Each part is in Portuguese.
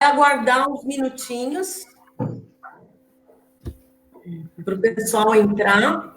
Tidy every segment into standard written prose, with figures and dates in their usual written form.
aguardar uns minutinhos para o pessoal entrar.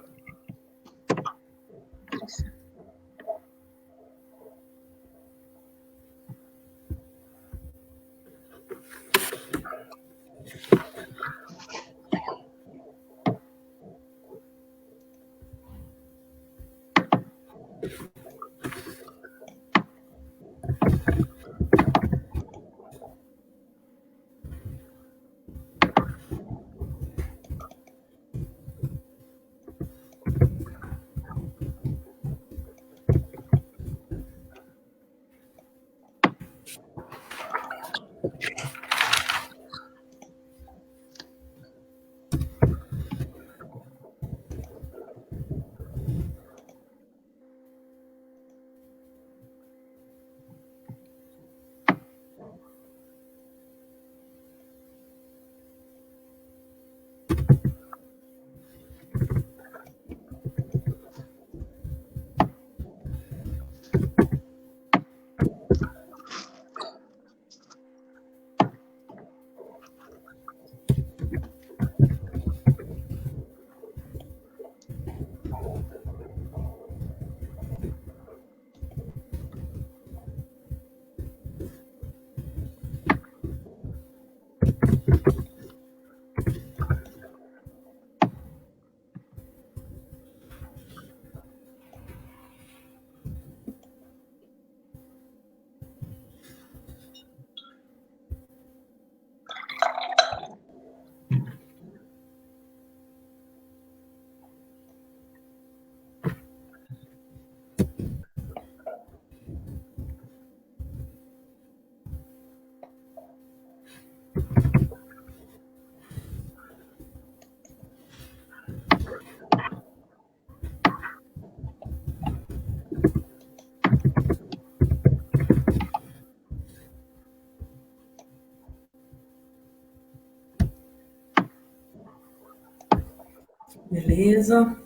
Beleza.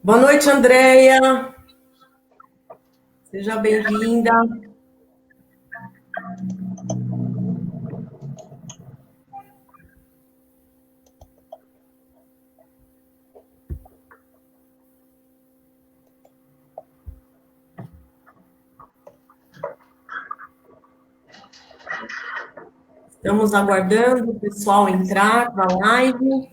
Boa noite, Andréia. Seja bem-vinda. Estamos aguardando o pessoal entrar para a live.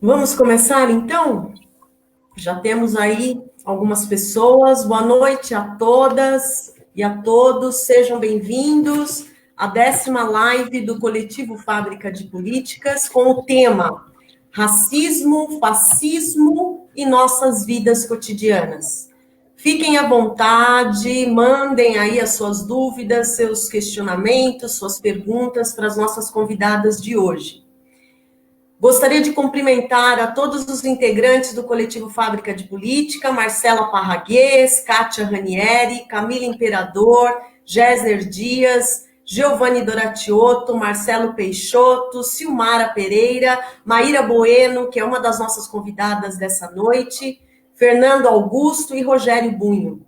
Vamos começar, então? Já temos aí algumas pessoas. Boa noite a todas e a todos. Sejam bem-vindos à 10ª live do Coletivo Fábrica de Políticas com o tema Racismo, Fascismo e Nossas Vidas Cotidianas. Fiquem à vontade, mandem aí as suas dúvidas, seus questionamentos, suas perguntas para as nossas convidadas de hoje. Gostaria de cumprimentar a todos os integrantes do Coletivo Fábrica de Política, Marcela Parraguês, Kátia Ranieri, Camila Imperador, Gésner Dias, Giovanni Doratiotto, Marcelo Peixoto, Silmara Pereira, Maíra Bueno, que é uma das nossas convidadas dessa noite, Fernando Augusto e Rogério Bunho.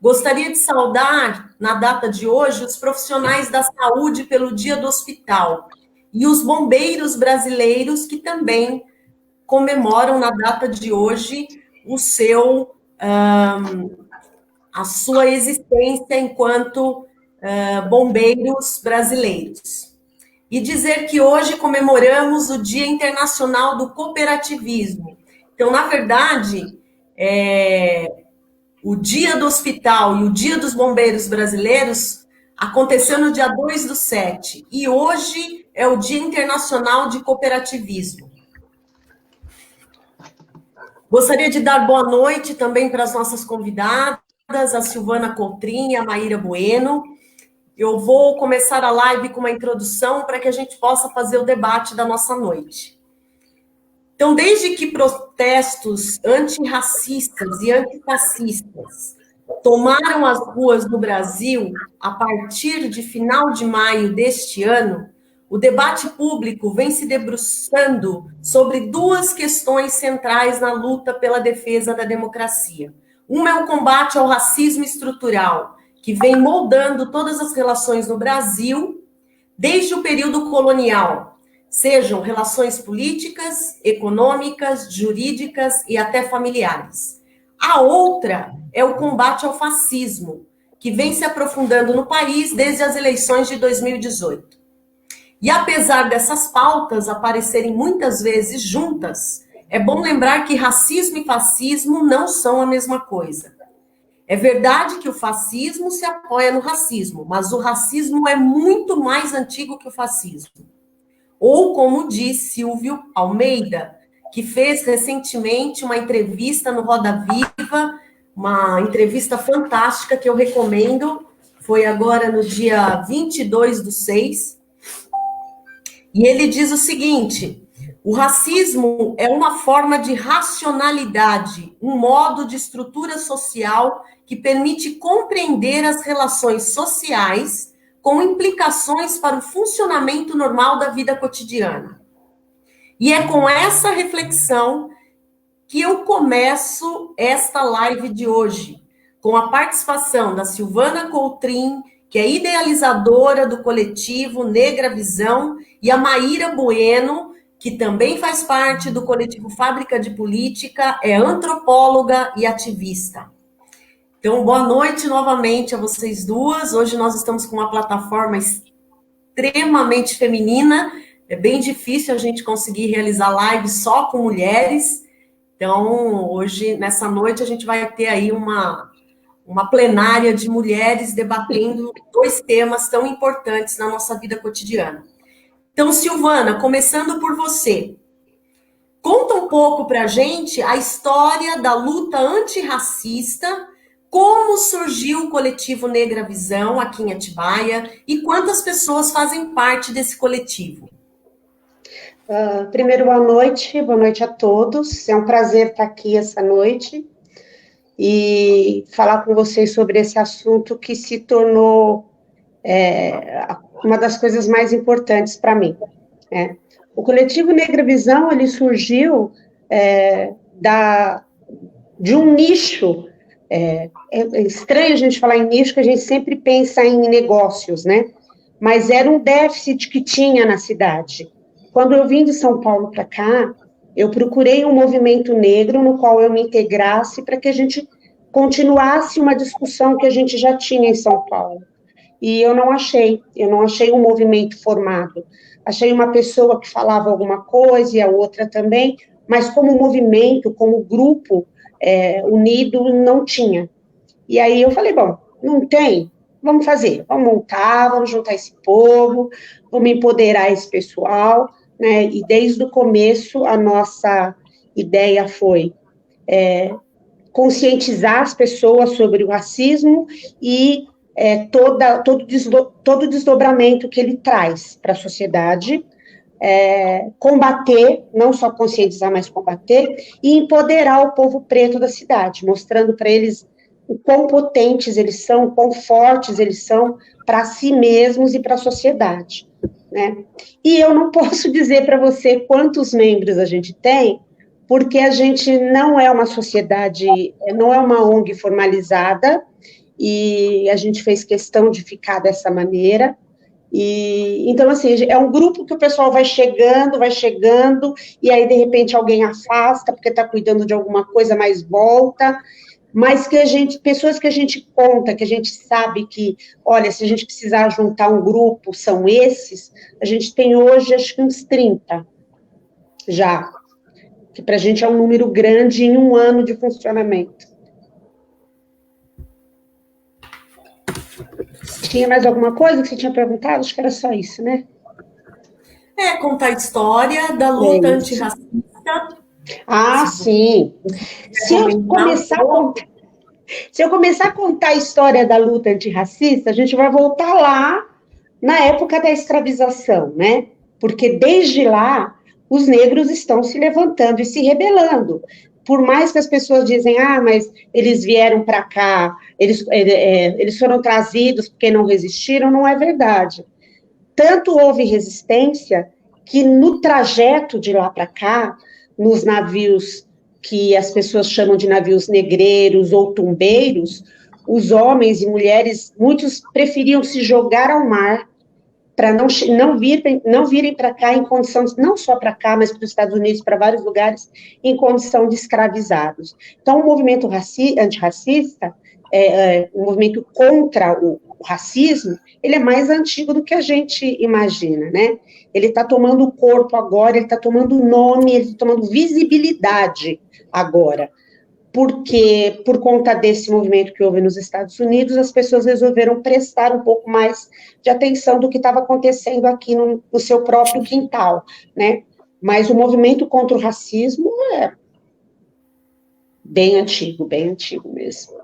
Gostaria de saudar, na data de hoje, os profissionais da saúde pelo Dia do Hospital, e os bombeiros brasileiros que também comemoram na data de hoje a sua existência enquanto bombeiros brasileiros. E dizer que hoje comemoramos o Dia Internacional do Cooperativismo. Então, na verdade, o Dia do Hospital e o Dia dos Bombeiros Brasileiros aconteceu no dia 2/7, e hoje é o Dia Internacional de Cooperativismo. Gostaria de dar boa noite também para as nossas convidadas, a Silvana Coutrin e a Maíra Bueno. Eu vou começar a live com uma introdução para que a gente possa fazer o debate da nossa noite. Então, desde que protestos antirracistas e antifascistas tomaram as ruas do Brasil a partir de final de maio deste ano, o debate público vem se debruçando sobre duas questões centrais na luta pela defesa da democracia. Uma é o combate ao racismo estrutural, que vem moldando todas as relações no Brasil desde o período colonial, sejam relações políticas, econômicas, jurídicas e até familiares. A outra é o combate ao fascismo, que vem se aprofundando no país desde as eleições de 2018. E apesar dessas pautas aparecerem muitas vezes juntas, é bom lembrar que racismo e fascismo não são a mesma coisa. É verdade que o fascismo se apoia no racismo, mas o racismo é muito mais antigo que o fascismo. Ou, como diz Silvio Almeida, que fez recentemente uma entrevista no Roda Viva, uma entrevista fantástica que eu recomendo, foi agora no dia 22/6, e ele diz o seguinte: o racismo é uma forma de racionalidade, um modo de estrutura social que permite compreender as relações sociais com implicações para o funcionamento normal da vida cotidiana. E é com essa reflexão que eu começo esta live de hoje, com a participação da Silvana Coutrin, que é idealizadora do coletivo Negra Visão, e a Maíra Bueno, que também faz parte do coletivo Fábrica de Política, é antropóloga e ativista. Então, boa noite novamente a vocês duas. Hoje nós estamos com uma plataforma extremamente feminina. É bem difícil a gente conseguir realizar live só com mulheres. Então, hoje, nessa noite, a gente vai ter aí uma plenária de mulheres debatendo dois temas tão importantes na nossa vida cotidiana. Então, Silvana, começando por você, conta um pouco para a gente a história da luta antirracista, como surgiu o coletivo Negra Visão aqui em Atibaia e quantas pessoas fazem parte desse coletivo. Primeiro, boa noite a todos. É um prazer estar aqui essa noite e falar com vocês sobre esse assunto que se tornou uma das coisas mais importantes para mim. O coletivo Negra Visão, ele surgiu de um nicho. É estranho a gente falar em nicho, que a gente sempre pensa em negócios, né? Mas era um déficit que tinha na cidade. Quando eu vim de São Paulo para cá, eu procurei um movimento negro no qual eu me integrasse para que a gente continuasse uma discussão que a gente já tinha em São Paulo. E eu não achei um movimento formado. Achei uma pessoa que falava alguma coisa e a outra também, mas como movimento, como grupo unido, não tinha. E aí eu falei, bom, não tem? Vamos fazer, vamos montar, vamos juntar esse povo, vamos empoderar esse pessoal, né? E desde o começo a nossa ideia foi conscientizar as pessoas sobre o racismo e todo o desdobramento que ele traz para a sociedade, combater, não só conscientizar, mas combater, e empoderar o povo preto da cidade, mostrando para eles o quão potentes eles são, o quão fortes eles são para si mesmos e para a sociedade, né? E eu não posso dizer para você quantos membros a gente tem, porque a gente não é uma sociedade, não é uma ONG formalizada, e a gente fez questão de ficar dessa maneira. E então, assim, é um grupo que o pessoal vai chegando, e aí, de repente, alguém afasta, porque está cuidando de alguma coisa, mas volta, mas pessoas que a gente conta, que a gente sabe que, olha, se a gente precisar juntar um grupo, são esses, a gente tem hoje, acho que uns 30, já, que para a gente é um número grande em um ano de funcionamento. Tinha mais alguma coisa que você tinha perguntado? Acho que era só isso, né? É contar a história da É luta isso. antirracista. Ah, Se você sim. quer Se eu comentar um começar a pouco. contar, se eu começar a contar a história da luta antirracista, a gente vai voltar lá na época da escravização, né? Porque desde lá os negros estão se levantando e se rebelando. Por mais que as pessoas dizem, ah, mas eles vieram para cá, eles foram trazidos porque não resistiram, não é verdade. Tanto houve resistência que no trajeto de lá para cá, nos navios que as pessoas chamam de navios negreiros ou tumbeiros, os homens e mulheres, muitos preferiam se jogar ao mar para não virem para cá em condição, não só para cá, mas para os Estados Unidos, para vários lugares, em condição de escravizados. Então, o movimento antirracista, o movimento contra o racismo, ele é mais antigo do que a gente imagina, né? Ele está tomando corpo agora, ele está tomando nome, ele está tomando visibilidade agora, porque por conta desse movimento que houve nos Estados Unidos, as pessoas resolveram prestar um pouco mais de atenção do que estava acontecendo aqui no seu próprio quintal, né? Mas o movimento contra o racismo é bem antigo mesmo.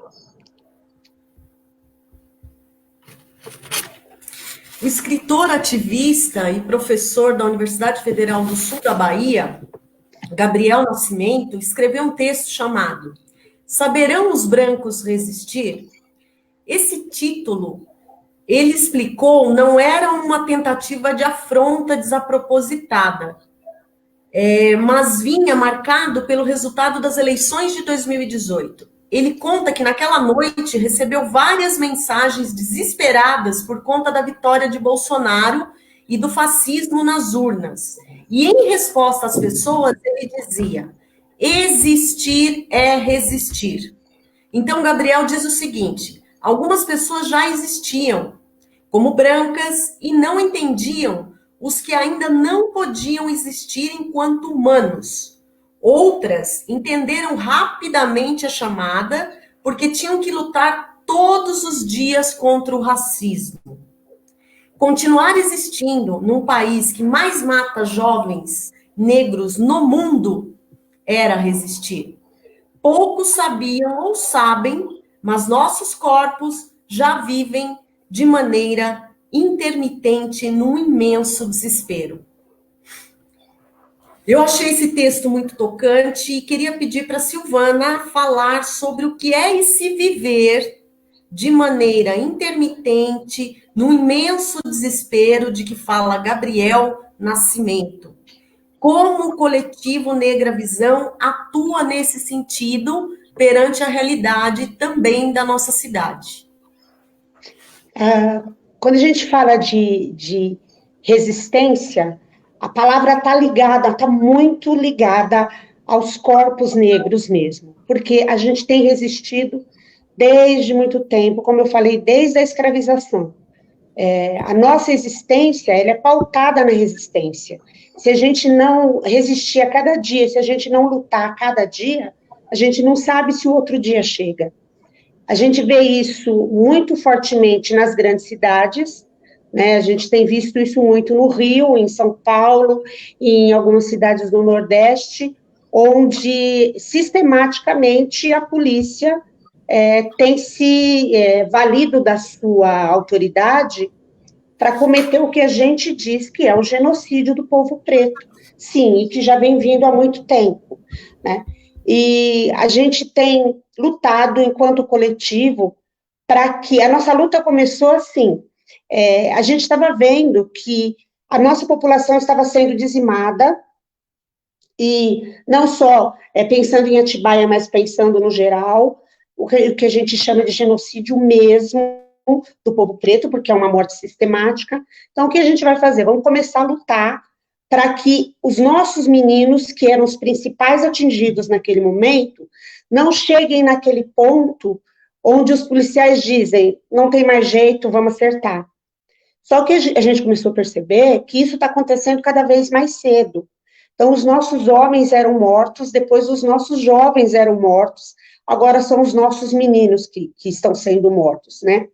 O escritor ativista e professor da Universidade Federal do Sul da Bahia, Gabriel Nascimento, escreveu um texto chamado Saberão os Brancos Resistir? Esse título, ele explicou, não era uma tentativa de afronta desapropositada, mas vinha marcado pelo resultado das eleições de 2018. Ele conta que naquela noite recebeu várias mensagens desesperadas por conta da vitória de Bolsonaro e do fascismo nas urnas. E em resposta às pessoas, ele dizia: existir é resistir. Então, Gabriel diz o seguinte: algumas pessoas já existiam como brancas e não entendiam os que ainda não podiam existir enquanto humanos. Outras entenderam rapidamente a chamada porque tinham que lutar todos os dias contra o racismo. Continuar existindo num país que mais mata jovens negros no mundo era resistir. Poucos sabiam ou sabem, mas nossos corpos já vivem de maneira intermitente num imenso desespero. Eu achei esse texto muito tocante e queria pedir para a Silvana falar sobre o que é esse viver de maneira intermitente, num imenso desespero de que fala Gabriel Nascimento. Como o coletivo Negra Visão atua nesse sentido perante a realidade também da nossa cidade? Quando a gente fala de resistência, a palavra está ligada, está muito ligada aos corpos negros mesmo, porque a gente tem resistido desde muito tempo, como eu falei, desde a escravização. A nossa existência, ela é pautada na resistência. Se a gente não resistir a cada dia, se a gente não lutar a cada dia, a gente não sabe se o outro dia chega. A gente vê isso muito fortemente nas grandes cidades, né? A gente tem visto isso muito no Rio, em São Paulo, em algumas cidades do Nordeste, onde sistematicamente a polícia tem se valido da sua autoridade para cometer o que a gente diz que é o genocídio do povo preto. Sim, e que já vem vindo há muito tempo, né? E a gente tem lutado enquanto coletivo para que a nossa luta começou assim. A gente estava vendo que a nossa população estava sendo dizimada, e não só pensando em Atibaia, mas pensando no geral, o que a gente chama de genocídio mesmo do povo preto, porque é uma morte sistemática. Então, o que a gente vai fazer? Vamos começar a lutar para que os nossos meninos, que eram os principais atingidos naquele momento, não cheguem naquele ponto onde os policiais dizem, não tem mais jeito, vamos acertar. Só que a gente começou a perceber que isso está acontecendo cada vez mais cedo. Então, os nossos homens eram mortos, depois os nossos jovens eram mortos, agora são os nossos meninos que estão sendo mortos, né?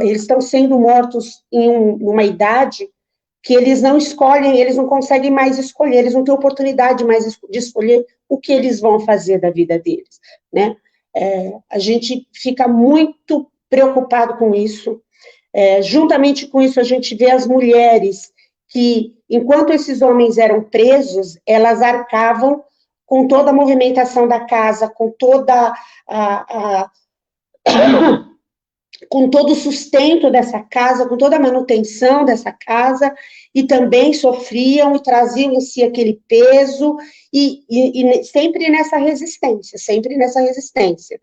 Eles estão sendo mortos em uma idade que eles não escolhem, eles não conseguem mais escolher, eles não têm oportunidade mais de escolher o que eles vão fazer da vida deles, né? A gente fica muito preocupado com isso. Juntamente com isso, a gente vê as mulheres que, enquanto esses homens eram presos, elas arcavam com toda a movimentação da casa, com toda com todo o sustento dessa casa, com toda a manutenção dessa casa, e também sofriam e traziam em si aquele peso, e sempre nessa resistência, sempre nessa resistência.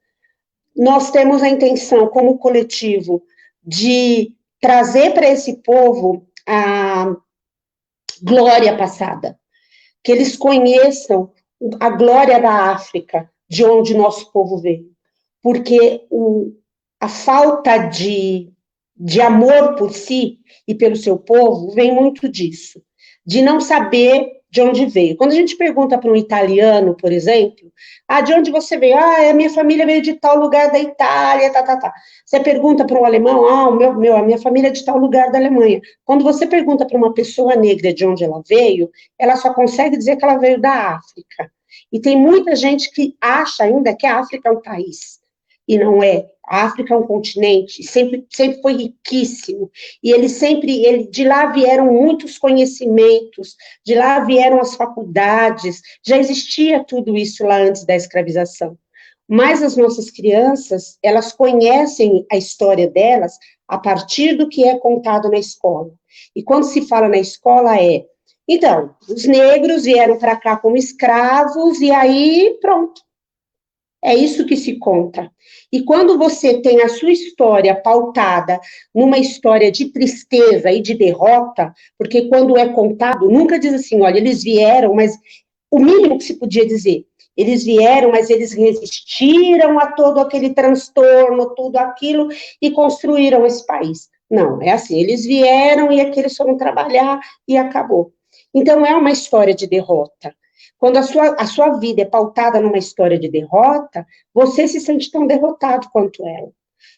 Nós temos a intenção, como coletivo, de trazer para esse povo a glória passada, que eles conheçam a glória da África, de onde nosso povo veio, porque a falta de amor por si e pelo seu povo vem muito disso, de não saber de onde veio. Quando a gente pergunta para um italiano, por exemplo, de onde você veio? A minha família veio de tal lugar da Itália, tá. Você pergunta para um alemão, a minha família é de tal lugar da Alemanha. Quando você pergunta para uma pessoa negra de onde ela veio, ela só consegue dizer que ela veio da África. E tem muita gente que acha ainda que a África é um país, e não é. A África é um continente, sempre foi riquíssimo, e de lá vieram muitos conhecimentos, de lá vieram as faculdades, já existia tudo isso lá antes da escravização. Mas as nossas crianças, elas conhecem a história delas a partir do que é contado na escola. E quando se fala na escola então, os negros vieram para cá como escravos, e aí pronto. É isso que se conta. E quando você tem a sua história pautada numa história de tristeza e de derrota, porque quando é contado, nunca diz assim, olha, eles vieram, mas o mínimo que se podia dizer, eles vieram, mas eles resistiram a todo aquele transtorno, tudo aquilo, e construíram esse país. Não, é assim, eles vieram e aqui eles foram trabalhar e acabou. Então, é uma história de derrota. Quando a sua vida é pautada numa história de derrota, você se sente tão derrotado quanto ela.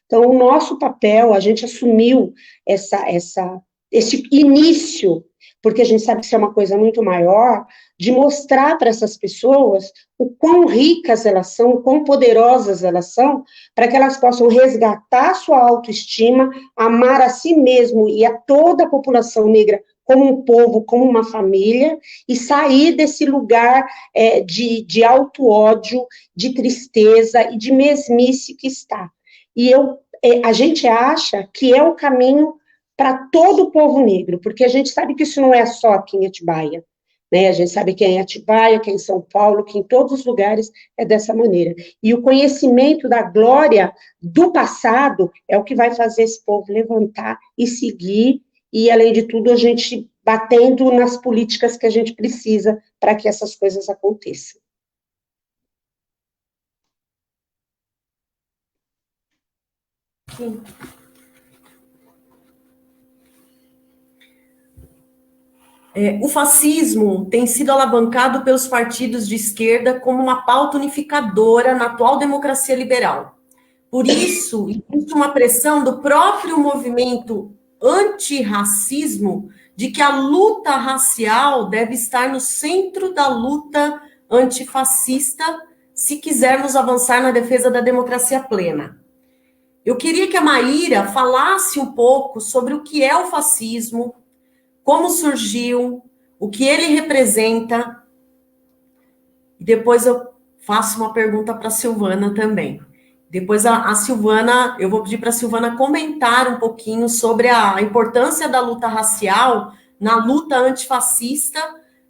Então, o nosso papel, a gente assumiu esse início, porque a gente sabe que isso é uma coisa muito maior, de mostrar para essas pessoas o quão ricas elas são, o quão poderosas elas são, para que elas possam resgatar a sua autoestima, amar a si mesmo e a toda a população negra como um povo, como uma família, e sair desse lugar de auto-ódio, de tristeza e de mesmice que está. E a gente acha que é o caminho para todo o povo negro, porque a gente sabe que isso não é só aqui em Atibaia, né? A gente sabe que é em Atibaia, que é em São Paulo, que em todos os lugares é dessa maneira. E o conhecimento da glória do passado é o que vai fazer esse povo levantar e seguir, e, além de tudo, a gente batendo nas políticas que a gente precisa para que essas coisas aconteçam. Sim. O fascismo tem sido alavancado pelos partidos de esquerda como uma pauta unificadora na atual democracia liberal. Por isso, existe uma pressão do próprio movimento antirracismo de que a luta racial deve estar no centro da luta antifascista se quisermos avançar na defesa da democracia plena. Eu queria que a Maíra falasse um pouco sobre o que é o fascismo, como surgiu, o que ele representa, e depois eu faço uma pergunta para a Silvana também. Depois a Silvana, eu vou pedir para a Silvana comentar um pouquinho sobre a importância da luta racial na luta antifascista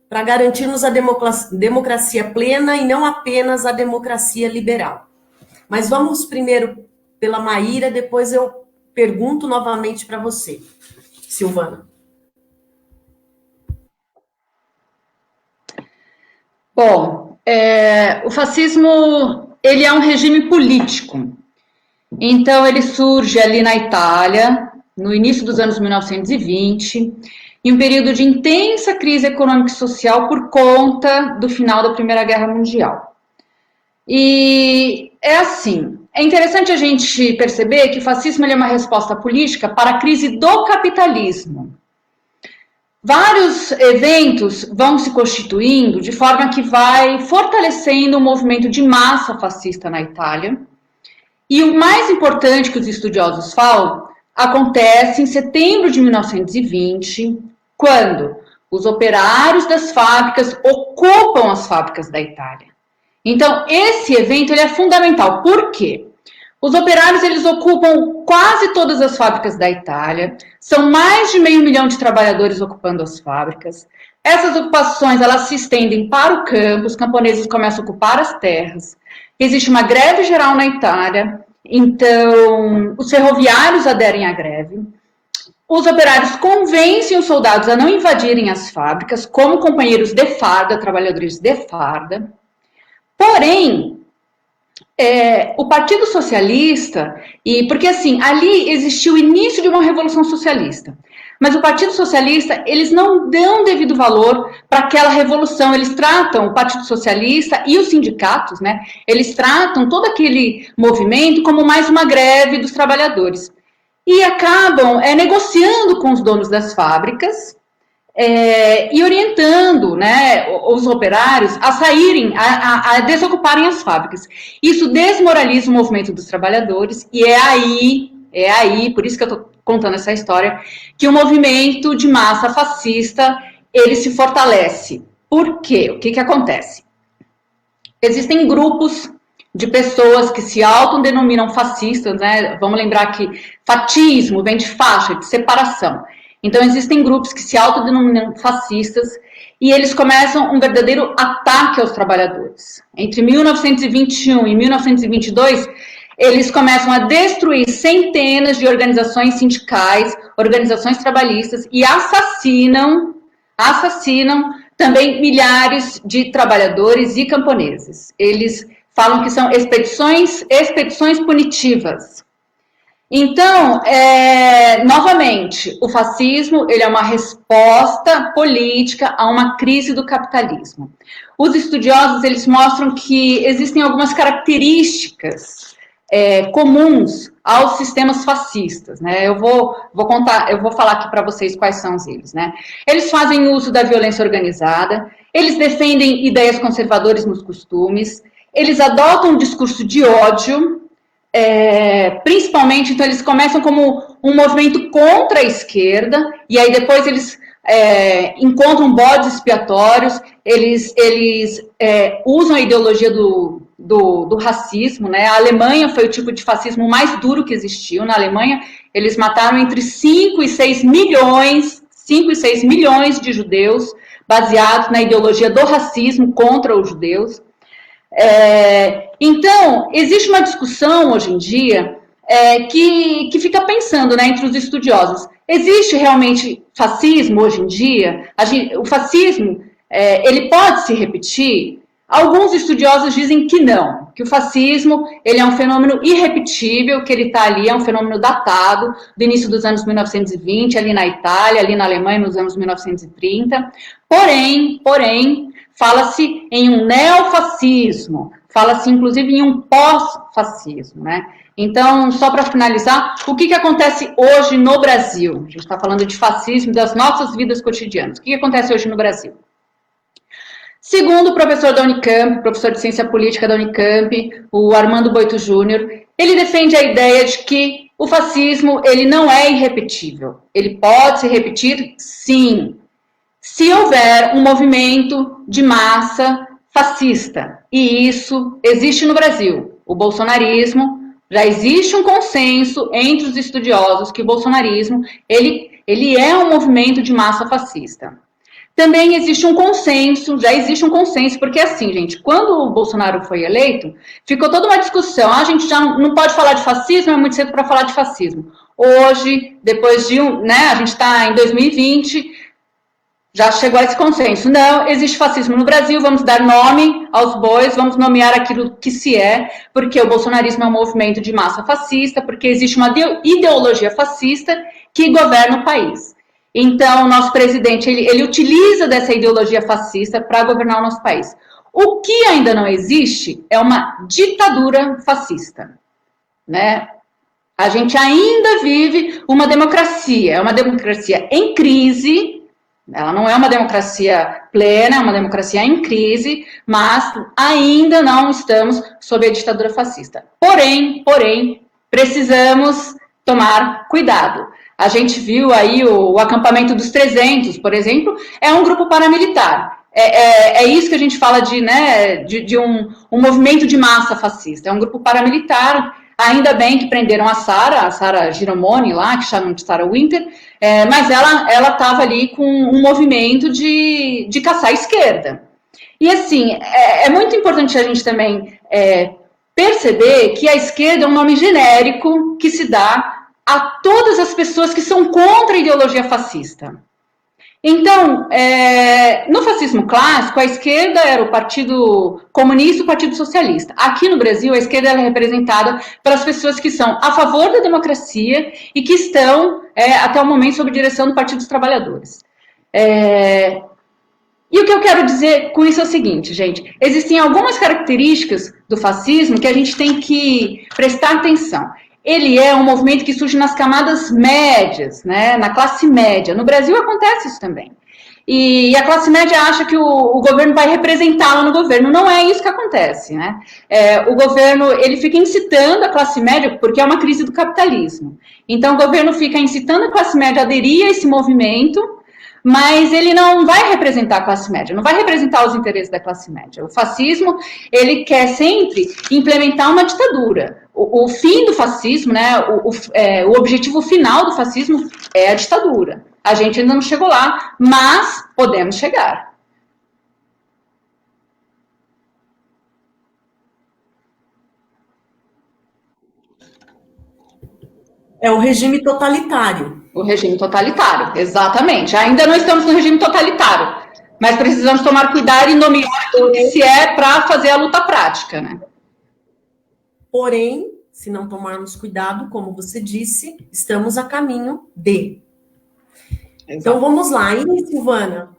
para garantirmos a democracia plena e não apenas a democracia liberal. Mas vamos primeiro pela Maíra, depois eu pergunto novamente para você, Silvana. Bom, o fascismo, ele é um regime político. Então, ele surge ali na Itália, no início dos anos 1920, em um período de intensa crise econômica e social por conta do final da Primeira Guerra Mundial. E é assim, é interessante a gente perceber que o fascismo ele é uma resposta política para a crise do capitalismo. Vários eventos vão se constituindo de forma que vai fortalecendo o movimento de massa fascista na Itália. E o mais importante que os estudiosos falam acontece em setembro de 1920, quando os operários das fábricas ocupam as fábricas da Itália. Então, esse evento ele é fundamental. Por quê? Os operários eles ocupam quase todas as fábricas da Itália, são mais de 500 mil de trabalhadores ocupando as fábricas. Essas ocupações elas se estendem para o campo, os camponeses começam a ocupar as terras. Existe uma greve geral na Itália, então os ferroviários aderem à greve. Os operários convencem os soldados a não invadirem as fábricas, como companheiros de farda, trabalhadores de farda. Porém, o Partido Socialista, porque assim, ali existiu o início de uma revolução socialista, mas o Partido Socialista, eles não dão devido valor para aquela revolução, eles tratam o Partido Socialista e os sindicatos, né, eles tratam todo aquele movimento como mais uma greve dos trabalhadores. E acabam negociando com os donos das fábricas e orientando, né, os operários a saírem, a desocuparem as fábricas. Isso desmoraliza o movimento dos trabalhadores e é aí, por isso que eu estou contando essa história, que o movimento de massa fascista, ele se fortalece. Por quê? O que acontece? Existem grupos de pessoas que se autodenominam fascistas, né? Vamos lembrar que fatismo vem de faixa, de separação. Então, existem grupos que se autodenominam fascistas e eles começam um verdadeiro ataque aos trabalhadores. Entre 1921 e 1922, eles começam a destruir centenas de organizações sindicais, organizações trabalhistas e assassinam também milhares de trabalhadores e camponeses. Eles falam que são expedições punitivas. Então, novamente, o fascismo ele é uma resposta política a uma crise do capitalismo. Os estudiosos eles mostram que existem algumas características comuns aos sistemas fascistas, né? Eu vou falar aqui para vocês quais são eles, né? Eles fazem uso da violência organizada, eles defendem ideias conservadoras nos costumes, eles adotam um discurso de ódio, principalmente, então eles começam como um movimento contra a esquerda, e aí depois eles encontram bodes expiatórios, eles usam a ideologia do racismo, né? A Alemanha foi o tipo de fascismo mais duro que existiu. Na Alemanha, eles mataram entre 5 e 6 milhões de judeus, baseados na ideologia do racismo contra os judeus. Então, existe uma discussão hoje em dia que fica pensando, né, entre os estudiosos. Existe realmente fascismo hoje em dia? O fascismo, ele pode se repetir? Alguns estudiosos dizem que não, que o fascismo ele é um fenômeno irrepetível, que ele está ali, é um fenômeno datado, do início dos anos 1920, ali na Itália, ali na Alemanha, nos anos 1930. Porém, fala-se em um neofascismo, fala-se inclusive em um pós-fascismo, né? Então, só para finalizar, o que acontece hoje no Brasil? A gente está falando de fascismo, das nossas vidas cotidianas. O que acontece hoje no Brasil? Segundo o professor da Unicamp, professor de ciência política da Unicamp, o Armando Boito Júnior, ele defende a ideia de que o fascismo ele não é irrepetível. Ele pode se repetir, sim, se houver um movimento de massa fascista. E isso existe no Brasil. O bolsonarismo, já existe um consenso entre os estudiosos que o bolsonarismo ele é um movimento de massa fascista. Também existe um consenso, já existe um consenso, porque assim, gente, quando o Bolsonaro foi eleito, ficou toda uma discussão, a gente já não pode falar de fascismo, é muito cedo para falar de fascismo. Hoje, depois de a gente está em 2020, já chegou a esse consenso. Não, existe fascismo no Brasil, vamos dar nome aos bois, vamos nomear aquilo que se é, porque o bolsonarismo é um movimento de massa fascista, porque existe uma ideologia fascista que governa o país. Então, o nosso presidente, ele utiliza dessa ideologia fascista para governar o nosso país. O que ainda não existe é uma ditadura fascista, né? A gente ainda vive uma democracia, é uma democracia em crise, Ela não é uma democracia plena, é uma democracia em crise, mas ainda não estamos sob a ditadura fascista. Porém, precisamos tomar cuidado. A gente viu aí o acampamento dos 300, por exemplo, é um grupo paramilitar. É isso que a gente fala de um movimento de massa fascista. É um grupo paramilitar. Ainda bem que prenderam a Sara Giromoni lá, que chamam de Sarah Winter, mas ela estava ali com um movimento de caçar a esquerda. E assim, é muito importante a gente também perceber que a esquerda é um nome genérico que se dá a todas as pessoas que são contra a ideologia fascista. Então, no fascismo clássico, a esquerda era o Partido Comunista e o Partido Socialista. Aqui no Brasil, a esquerda é representada pelas pessoas que são a favor da democracia e que estão, até o momento, sob direção do Partido dos Trabalhadores. E o que eu quero dizer com isso é o seguinte, gente, existem algumas características do fascismo que a gente tem que prestar atenção. Ele é um movimento que surge nas camadas médias, né, na classe média. No Brasil acontece isso também. E a classe média acha que o governo vai representá-la no governo. Não é isso que acontece, né? O governo, ele fica incitando a classe média, porque é uma crise do capitalismo. Então, o governo fica incitando a classe média a aderir a esse movimento, mas ele não vai representar a classe média, não vai representar os interesses da classe média. O fascismo, ele quer sempre implementar uma ditadura. O fim do fascismo, né, o objetivo final do fascismo é a ditadura. A gente ainda não chegou lá, mas podemos chegar. É o regime totalitário. O regime totalitário, exatamente. Ainda não estamos no regime totalitário, mas precisamos tomar cuidado e nomear o que se é para fazer a luta prática, né? Porém, se não tomarmos cuidado, como você disse, estamos a caminho de. Então, vamos lá. E, Silvana,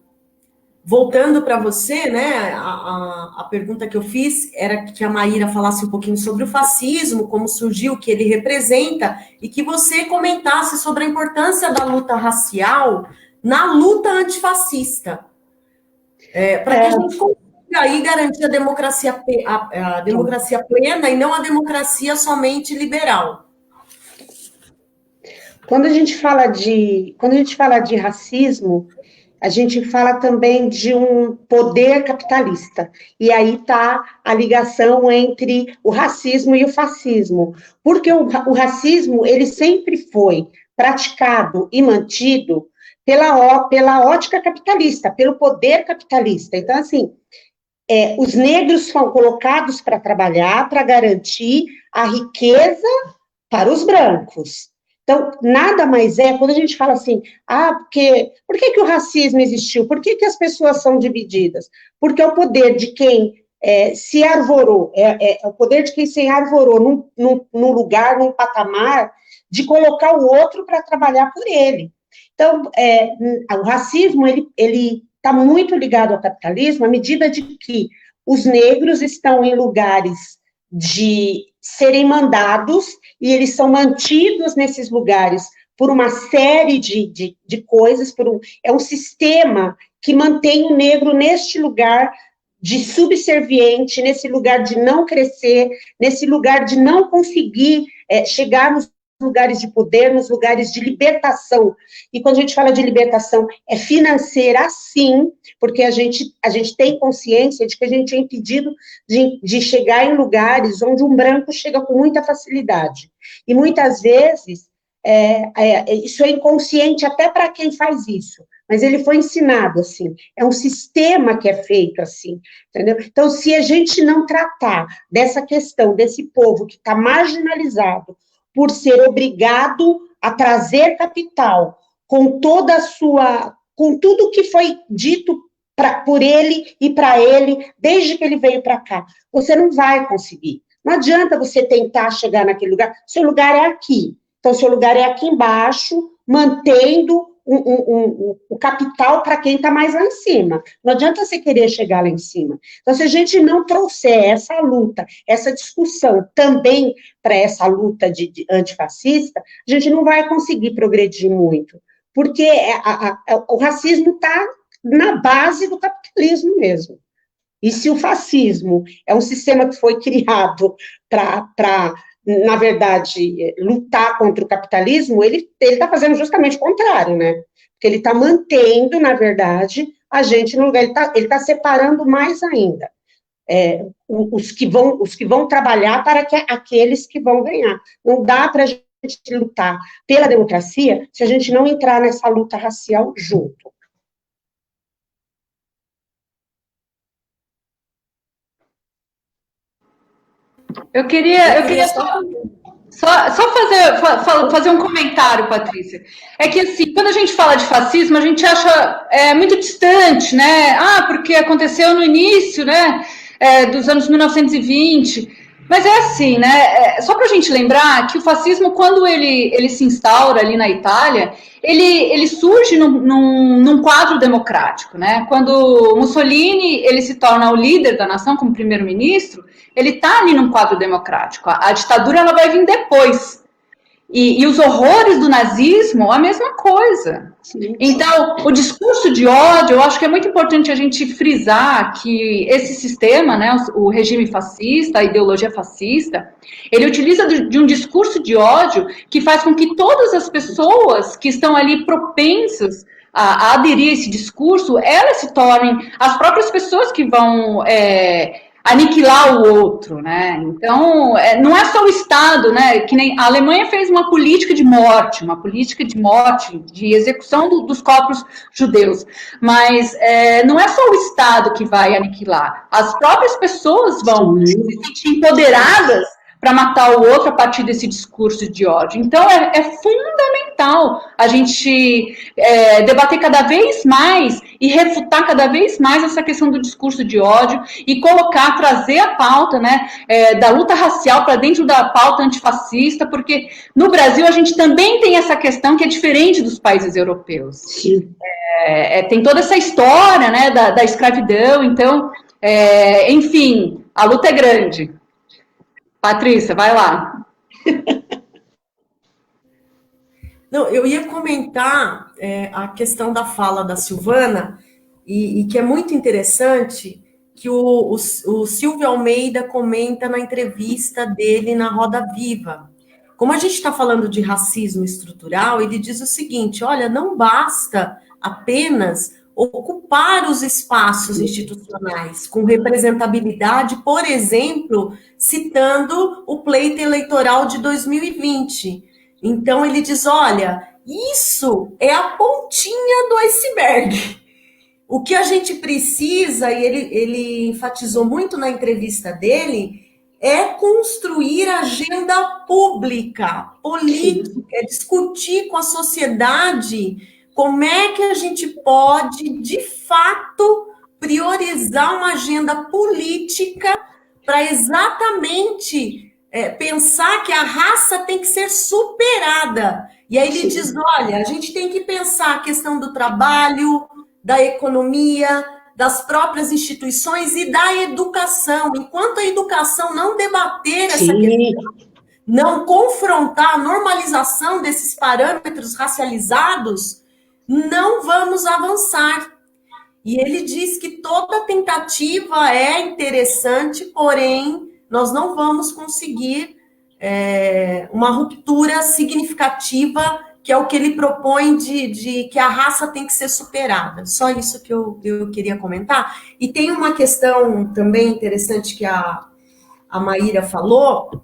voltando para você, né, a pergunta que eu fiz era que a Maíra falasse um pouquinho sobre o fascismo, como surgiu, o que ele representa, e que você comentasse sobre a importância da luta racial na luta antifascista. Para que a gente consiga aí garantir a democracia plena e não a democracia somente liberal. Quando a gente fala de racismo, a gente fala também de um poder capitalista. E aí está a ligação entre o racismo e o fascismo. Porque o racismo, ele sempre foi praticado e mantido pela ótica capitalista, pelo poder capitalista. Então, assim, os negros são colocados para trabalhar, para garantir a riqueza para os brancos. Então, nada mais quando a gente fala assim, por que o racismo existiu? Por que as pessoas são divididas? Porque é o poder de quem se arvorou, é o poder de quem se arvorou num lugar, num patamar, de colocar o outro para trabalhar por ele. Então, o racismo, ele está muito ligado ao capitalismo, à medida de que os negros estão em lugares de serem mandados, e eles são mantidos nesses lugares por uma série de coisas, é um sistema que mantém o negro neste lugar de subserviente, nesse lugar de não crescer, nesse lugar de não conseguir chegar nos lugares de poder, nos lugares de libertação. E quando a gente fala de libertação, é financeira, sim, porque a gente tem consciência de que a gente é impedido de chegar em lugares onde um branco chega com muita facilidade. E muitas vezes, isso é inconsciente até para quem faz isso, mas ele foi ensinado assim, é um sistema que é feito assim, entendeu? Então, se a gente não tratar dessa questão, desse povo que está marginalizado, por ser obrigado a trazer capital, com tudo que foi dito por ele e para ele, desde que ele veio para cá. Você não vai conseguir. Não adianta você tentar chegar naquele lugar, seu lugar é aqui. Então, seu lugar é aqui embaixo, mantendo o capital para quem está mais lá em cima. Não adianta você querer chegar lá em cima. Então, se a gente não trouxer essa luta, essa discussão também para essa luta de antifascista, a gente não vai conseguir progredir muito. porque o racismo está na base do capitalismo mesmo. E se o fascismo é um sistema que foi criado para, na verdade, lutar contra o capitalismo, ele está fazendo justamente o contrário, né? Porque ele está mantendo, na verdade, a gente no lugar, ele tá separando mais ainda. Os que vão trabalhar para aqueles que vão ganhar. Não dá para a gente lutar pela democracia se a gente não entrar nessa luta racial junto. Eu queria só fazer um comentário, Patrícia. É que, assim, quando a gente fala de fascismo, a gente acha muito distante, né? Porque aconteceu no início, né, dos anos 1920. Mas é assim, né? Só para a gente lembrar que o fascismo, quando ele se instaura ali na Itália, ele surge num quadro democrático, né? Quando Mussolini ele se torna o líder da nação como primeiro-ministro, ele está ali num quadro democrático. A ditadura ela vai vir depois. E os horrores do nazismo, a mesma coisa. Então, o discurso de ódio, eu acho que é muito importante a gente frisar que esse sistema, né, o regime fascista, a ideologia fascista, ele utiliza de um discurso de ódio que faz com que todas as pessoas que estão ali propensas a aderir a esse discurso, elas se tornem as próprias pessoas que vão aniquilar o outro, né? Então, não é só o Estado, né? Que nem a Alemanha fez uma política de morte, de execução dos corpos judeus, mas não é só o Estado que vai aniquilar, as próprias pessoas vão se sentir empoderadas para matar o outro a partir desse discurso de ódio. Então, é fundamental a gente debater cada vez mais e refutar cada vez mais essa questão do discurso de ódio e trazer a pauta, né, da luta racial para dentro da pauta antifascista, porque no Brasil a gente também tem essa questão que é diferente dos países europeus. Sim. Tem toda essa história, né, da escravidão, então, enfim, a luta é grande. Patrícia, vai lá. Não, eu ia comentar a questão da fala da Silvana, e que é muito interessante, que o Silvio Almeida comenta na entrevista dele na Roda Viva. Como a gente está falando de racismo estrutural, ele diz o seguinte: olha, não basta apenas ocupar os espaços institucionais com representabilidade, por exemplo, citando o pleito eleitoral de 2020. Então, ele diz, olha, isso é a pontinha do iceberg. O que a gente precisa, e ele enfatizou muito na entrevista dele, é construir agenda pública, política, é discutir com a sociedade como é que a gente pode, de fato, priorizar uma agenda política para exatamente pensar que a raça tem que ser superada. E aí ele diz, olha, a gente tem que pensar a questão do trabalho, da economia, das próprias instituições e da educação. Enquanto a educação não debater essa questão, não confrontar a normalização desses parâmetros racializados, não vamos avançar. E ele diz que toda tentativa é interessante, porém, nós não vamos conseguir uma ruptura significativa, que é o que ele propõe de que a raça tem que ser superada. Só isso que eu queria comentar. E tem uma questão também interessante que a Maíra falou,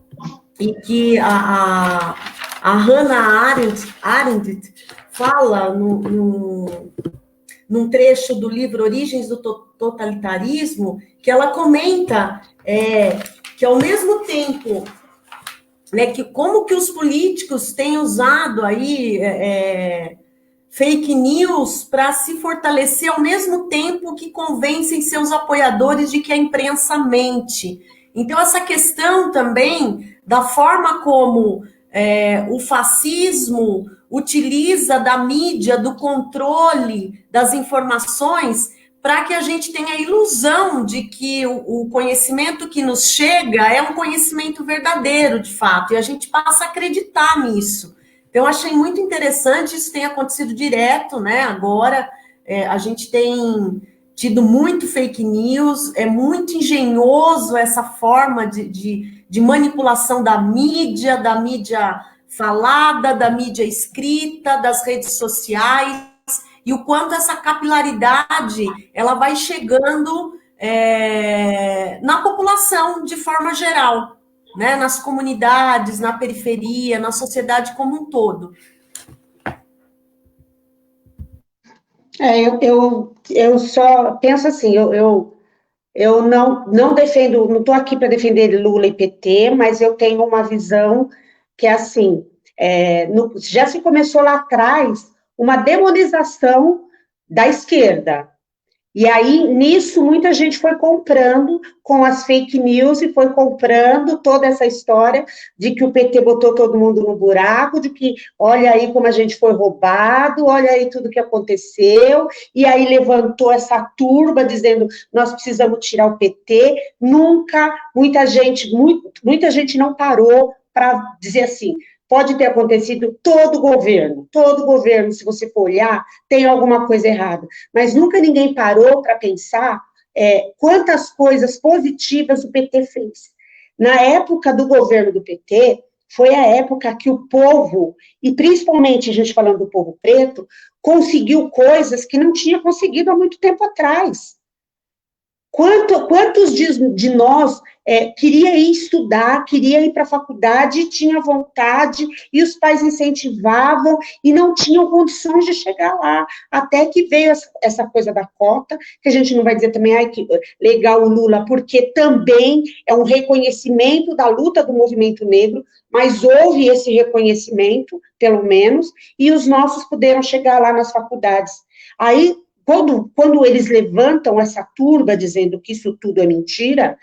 e que a Hannah Arendt fala num trecho do livro Origens do Totalitarismo, que ela comenta que ao mesmo tempo, né, que como que os políticos têm usado aí fake news para se fortalecer ao mesmo tempo que convencem seus apoiadores de que a imprensa mente. Então, essa questão também da forma como o fascismo utiliza da mídia, do controle das informações, para que a gente tenha a ilusão de que o conhecimento que nos chega é um conhecimento verdadeiro, de fato, e a gente passa a acreditar nisso. Então, eu achei muito interessante, isso tem acontecido direto, né? Agora, a gente tem tido muito fake news, é muito engenhoso essa forma de manipulação da mídia falada, da mídia escrita, das redes sociais, e o quanto essa capilaridade ela vai chegando na população de forma geral, né? Nas comunidades, na periferia, na sociedade como um todo. Eu só penso assim, eu não defendo, não estou aqui para defender Lula e PT, mas eu tenho uma visão que é assim, já se começou lá atrás uma demonização da esquerda. E aí, nisso, muita gente foi comprando com as fake news e foi comprando toda essa história de que o PT botou todo mundo no buraco, de que olha aí como a gente foi roubado, olha aí tudo que aconteceu, e aí levantou essa turba dizendo nós precisamos tirar o PT. Nunca, muita gente não parou para dizer assim, pode ter acontecido todo governo, se você for olhar, tem alguma coisa errada. Mas nunca ninguém parou para pensar quantas coisas positivas o PT fez. Na época do governo do PT, foi a época que o povo, e principalmente a gente falando do povo preto, conseguiu coisas que não tinha conseguido há muito tempo atrás. Quantos de nós queria ir estudar, queria ir para a faculdade, tinha vontade, e os pais incentivavam, e não tinham condições de chegar lá, até que veio essa coisa da cota, que a gente não vai dizer também, ai, que legal o Lula, porque também é um reconhecimento da luta do movimento negro, mas houve esse reconhecimento, pelo menos, e os nossos puderam chegar lá nas faculdades. Aí, quando eles levantam essa turba dizendo que isso tudo é mentira,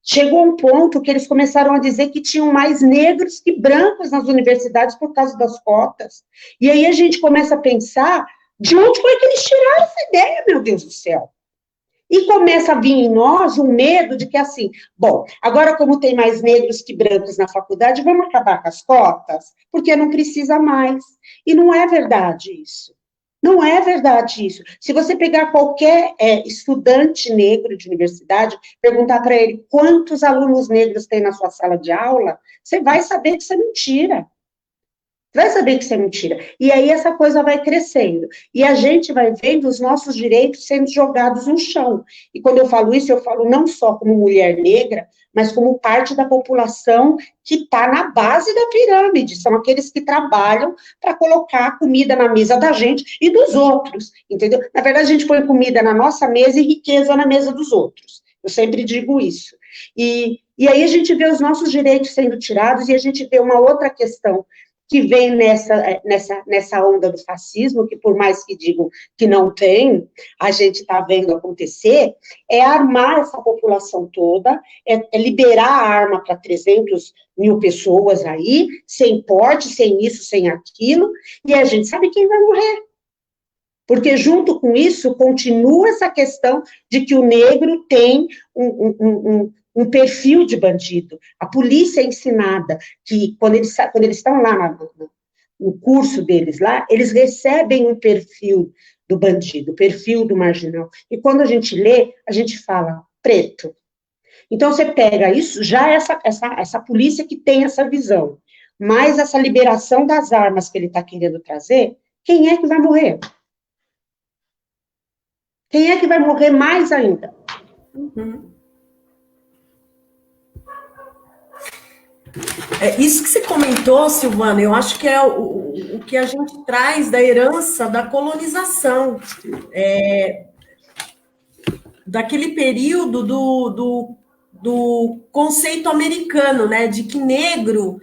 chegou um ponto que eles começaram a dizer que tinham mais negros que brancos nas universidades por causa das cotas. E aí a gente começa a pensar, de onde foi que eles tiraram essa ideia, meu Deus do céu? E começa a vir em nós um medo de que, assim, bom, agora como tem mais negros que brancos na faculdade, vamos acabar com as cotas? Porque não precisa mais. E não é verdade isso. Não é verdade isso. Se você pegar qualquer estudante negro de universidade, perguntar para ele quantos alunos negros tem na sua sala de aula, você vai saber que isso é mentira. Vai saber que isso é mentira. E aí essa coisa vai crescendo. E a gente vai vendo os nossos direitos sendo jogados no chão. E quando eu falo isso, eu falo não só como mulher negra, mas como parte da população que está na base da pirâmide. São aqueles que trabalham para colocar comida na mesa da gente e dos outros, entendeu? Na verdade, a gente põe comida na nossa mesa e riqueza na mesa dos outros. Eu sempre digo isso. E aí a gente vê os nossos direitos sendo tirados e a gente vê uma outra questão que vem nessa onda do fascismo, que por mais que digam que não tem, a gente está vendo acontecer, é armar essa população toda, é liberar a arma para 300 mil pessoas aí, sem porte, sem isso, sem aquilo, e a gente sabe quem vai morrer. Porque junto com isso, continua essa questão de que o negro tem um perfil de bandido. A polícia é ensinada que, quando eles estão lá no curso deles lá, eles recebem um perfil do bandido, o perfil do marginal. E quando a gente lê, a gente fala preto. Então, você pega isso, já essa polícia que tem essa visão, mais essa liberação das armas que ele está querendo trazer, quem é que vai morrer? Quem é que vai morrer mais ainda? Uhum. Isso que você comentou, Silvana, eu acho que é o que a gente traz da herança da colonização, daquele período do conceito americano, né, de que negro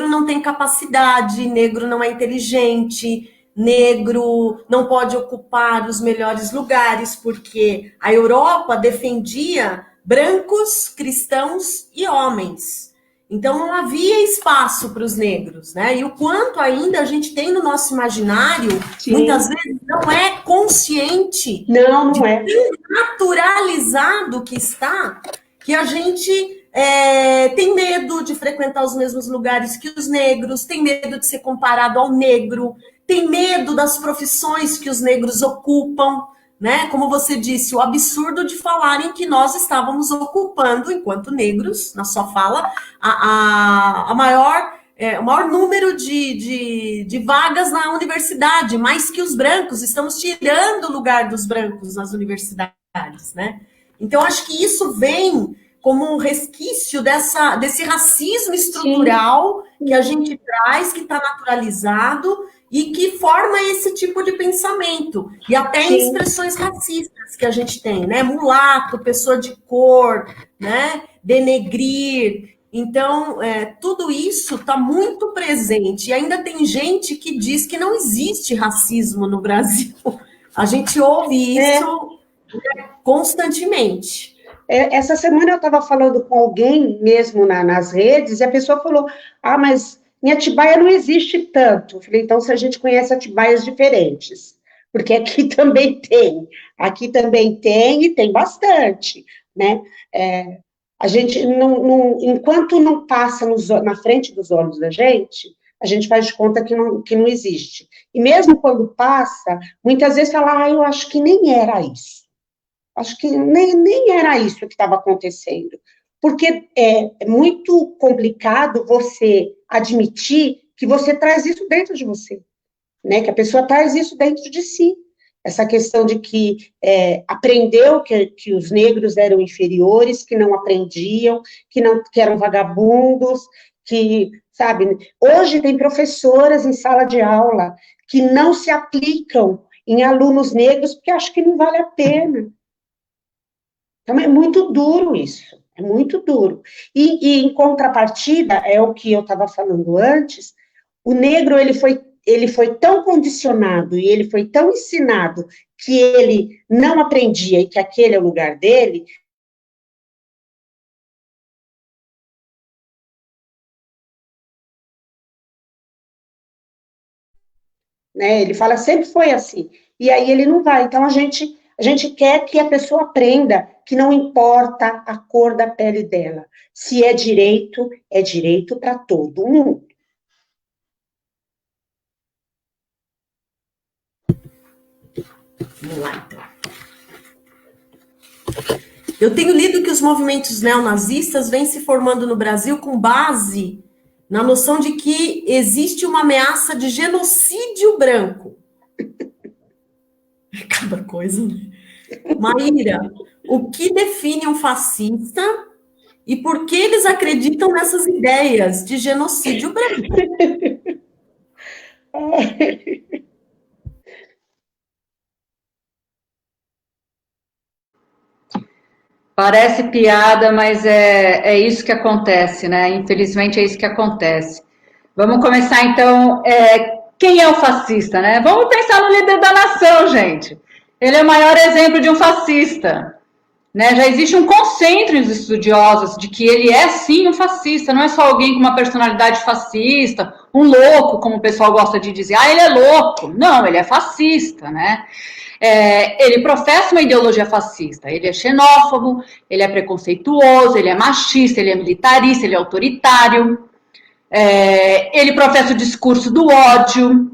não tem capacidade, negro não é inteligente, negro não pode ocupar os melhores lugares, porque a Europa defendia brancos, cristãos e homens. Então, não havia espaço para os negros, né? E o quanto ainda a gente tem no nosso imaginário, sim, muitas vezes não é consciente, não é naturalizado que está, que a gente tem medo de frequentar os mesmos lugares que os negros, tem medo de ser comparado ao negro, tem medo das profissões que os negros ocupam, né? Como você disse, o absurdo de falarem que nós estávamos ocupando, enquanto negros, na sua fala, o maior número de vagas na universidade, mais que os brancos, estamos tirando o lugar dos brancos nas universidades, né? Então, acho que isso vem como um resquício desse racismo estrutural que a gente traz, que está naturalizado e que forma esse tipo de pensamento. E até em expressões racistas que a gente tem, né? Mulato, pessoa de cor, né? Denegrir. Então, tudo isso está muito presente. E ainda tem gente que diz que não existe racismo no Brasil. A gente ouve isso constantemente. Essa semana eu estava falando com alguém mesmo nas redes, e a pessoa falou, mas em Atibaia não existe tanto. Eu falei, então, se a gente conhece Atibaias diferentes, porque aqui também tem e tem bastante, né? A gente, enquanto não passa na frente dos olhos da gente, a gente faz de conta que não existe. E mesmo quando passa, muitas vezes fala, eu acho que nem era isso. Acho que nem era isso que estava acontecendo. Porque é muito complicado você admitir que você traz isso dentro de você, né? Que a pessoa traz isso dentro de si. Essa questão de que aprendeu que os negros eram inferiores, que não aprendiam, que eram vagabundos, que, sabe? Hoje tem professoras em sala de aula que não se aplicam em alunos negros porque acham que não vale a pena. Então, é muito duro isso, é muito duro. E em contrapartida, é o que eu estava falando antes, o negro, ele foi tão condicionado e ele foi tão ensinado que ele não aprendia e que aquele é o lugar dele. Né? Ele fala, sempre foi assim. E aí ele não vai. Então, a gente quer que a pessoa aprenda que não importa a cor da pele dela. Se é direito para todo mundo. Vamos lá, então. Eu tenho lido que os movimentos neonazistas vêm se formando no Brasil com base na noção de que existe uma ameaça de genocídio branco. Cada coisa, né? Maíra, o que define um fascista e por que eles acreditam nessas ideias de genocídio branco? Parece piada, mas é isso que acontece, né? Infelizmente é isso que acontece. Vamos começar então, quem é o fascista, né? Vamos pensar no líder da nação, gente. Ele é o maior exemplo de um fascista, né? Já existe um consenso entre os estudiosos de que ele é sim um fascista, não é só alguém com uma personalidade fascista, um louco, como o pessoal gosta de dizer, ele é louco. Não, ele é fascista, né? Ele professa uma ideologia fascista, ele é xenófobo, ele é preconceituoso, ele é machista, ele é militarista, ele é autoritário, ele professa o discurso do ódio.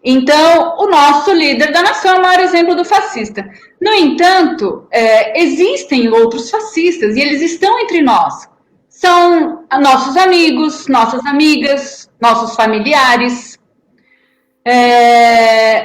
Então, o nosso líder da nação é o maior exemplo do fascista. No entanto, existem outros fascistas e eles estão entre nós. São nossos amigos, nossas amigas, nossos familiares.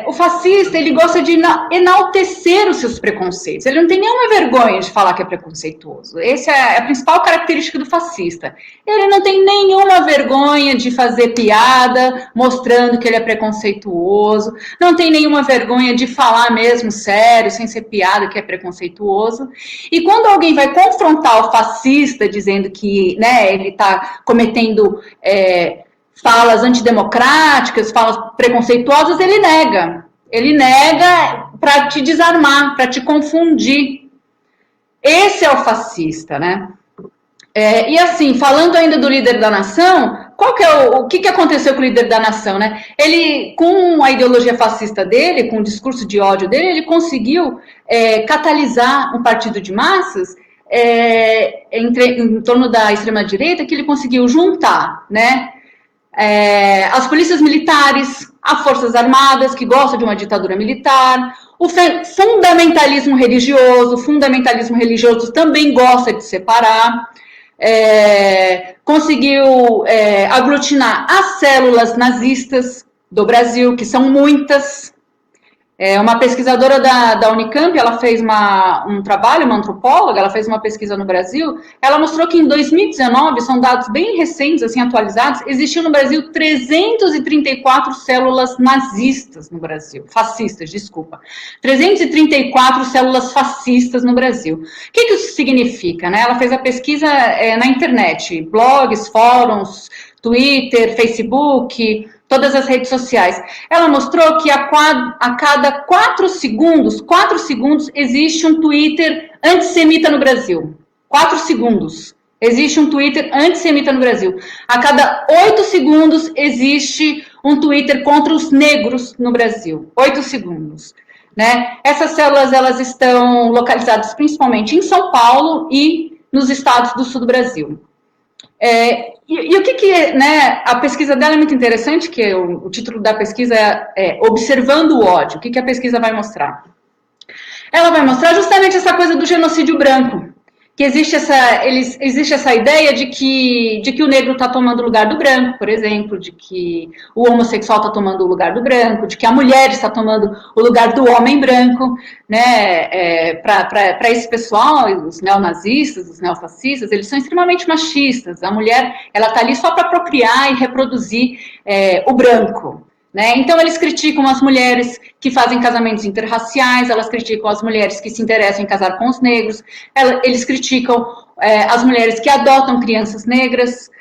O fascista, ele gosta de enaltecer os seus preconceitos. Ele não tem nenhuma vergonha de falar que é preconceituoso. Essa é a principal característica do fascista. Ele não tem nenhuma vergonha de fazer piada, mostrando que ele é preconceituoso. Não tem nenhuma vergonha de falar mesmo sério, sem ser piada, que é preconceituoso. E quando alguém vai confrontar o fascista, dizendo que, né, ele está cometendo falas antidemocráticas, falas preconceituosas, ele nega. Ele nega para te desarmar, para te confundir. Esse é o fascista, né? E assim, falando ainda do líder da nação, o que aconteceu com o líder da nação, né? Ele, com a ideologia fascista dele, com o discurso de ódio dele, ele conseguiu catalisar um partido de massas em torno da extrema-direita que ele conseguiu juntar, né, as polícias militares, as forças armadas, que gostam de uma ditadura militar, o fundamentalismo religioso também gosta de separar, conseguiu aglutinar as células nazistas do Brasil, que são muitas. Uma pesquisadora da Unicamp, ela fez um trabalho, uma antropóloga, ela fez uma pesquisa no Brasil, ela mostrou que em 2019, são dados bem recentes, assim, atualizados, existiam no Brasil 334 células nazistas no Brasil, fascistas, desculpa, 334 células fascistas no Brasil. O que isso significa, né? Ela fez a pesquisa na internet, blogs, fóruns, Twitter, Facebook, todas as redes sociais. Ela mostrou que a cada 4 segundos existe um Twitter antissemita no Brasil. 4 segundos. Existe um Twitter antissemita no Brasil. A cada 8 segundos existe um Twitter contra os negros no Brasil. 8 segundos. Né? Essas células, elas estão localizadas principalmente em São Paulo e nos estados do sul do Brasil. E o que né, a pesquisa dela é muito interessante, que o título da pesquisa é Observando o ódio. O que a pesquisa vai mostrar? Ela vai mostrar justamente essa coisa do genocídio branco, que existe essa ideia de que o negro está tomando o lugar do branco, por exemplo, de que o homossexual está tomando o lugar do branco, de que a mulher está tomando o lugar do homem branco, né? Para esse pessoal, os neonazistas, os neofascistas, eles são extremamente machistas. A mulher, ela está ali só para procriar e reproduzir o branco. Né? Então, eles criticam as mulheres que fazem casamentos interraciais, elas criticam as mulheres que se interessam em casar com os negros, eles criticam as mulheres que adotam crianças negras,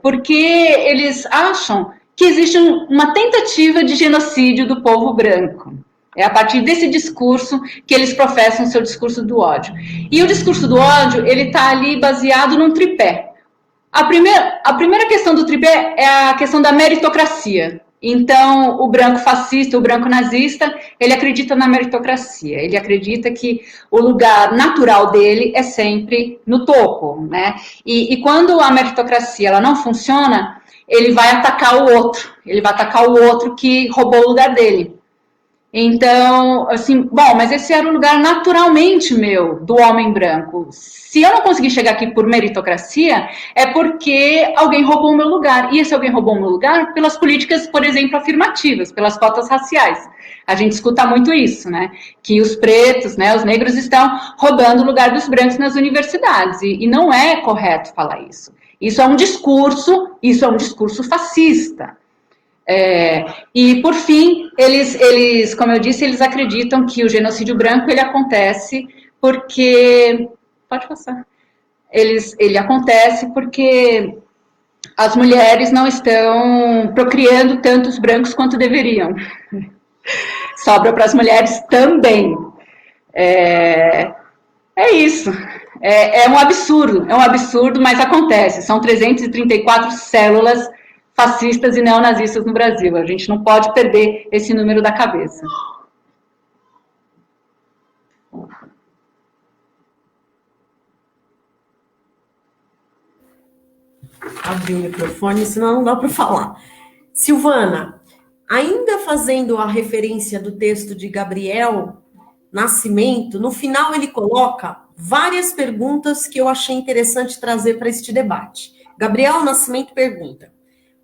porque eles acham que existe uma tentativa de genocídio do povo branco. É a partir desse discurso que eles professam o seu discurso do ódio. E o discurso do ódio, ele está ali baseado num tripé. A primeira questão do tripé é a questão da meritocracia. Então, o branco fascista, o branco nazista, ele acredita na meritocracia, ele acredita que o lugar natural dele é sempre no topo, né? E quando a meritocracia ela não funciona, ele vai atacar o outro que roubou o lugar dele. Então, assim, bom, mas esse era o lugar naturalmente meu, do homem branco. Se eu não conseguir chegar aqui por meritocracia, é porque alguém roubou o meu lugar. E esse alguém roubou o meu lugar pelas políticas, por exemplo, afirmativas, pelas cotas raciais. A gente escuta muito isso, né? Que os pretos, né, os negros estão roubando o lugar dos brancos nas universidades. E não é correto falar isso. Isso é um discurso fascista. E por fim, eles, como eu disse, eles acreditam que o genocídio branco ele acontece porque, pode passar, ele acontece porque as mulheres não estão procriando tantos brancos quanto deveriam. Sobra para as mulheres também. É isso. É um absurdo, mas acontece. São 334 células fascistas e neonazistas no Brasil. A gente não pode perder esse número da cabeça. Abrir o microfone, senão não dá para falar. Silvana, ainda fazendo a referência do texto de Gabriel Nascimento, no final ele coloca várias perguntas que eu achei interessante trazer para este debate. Gabriel Nascimento pergunta: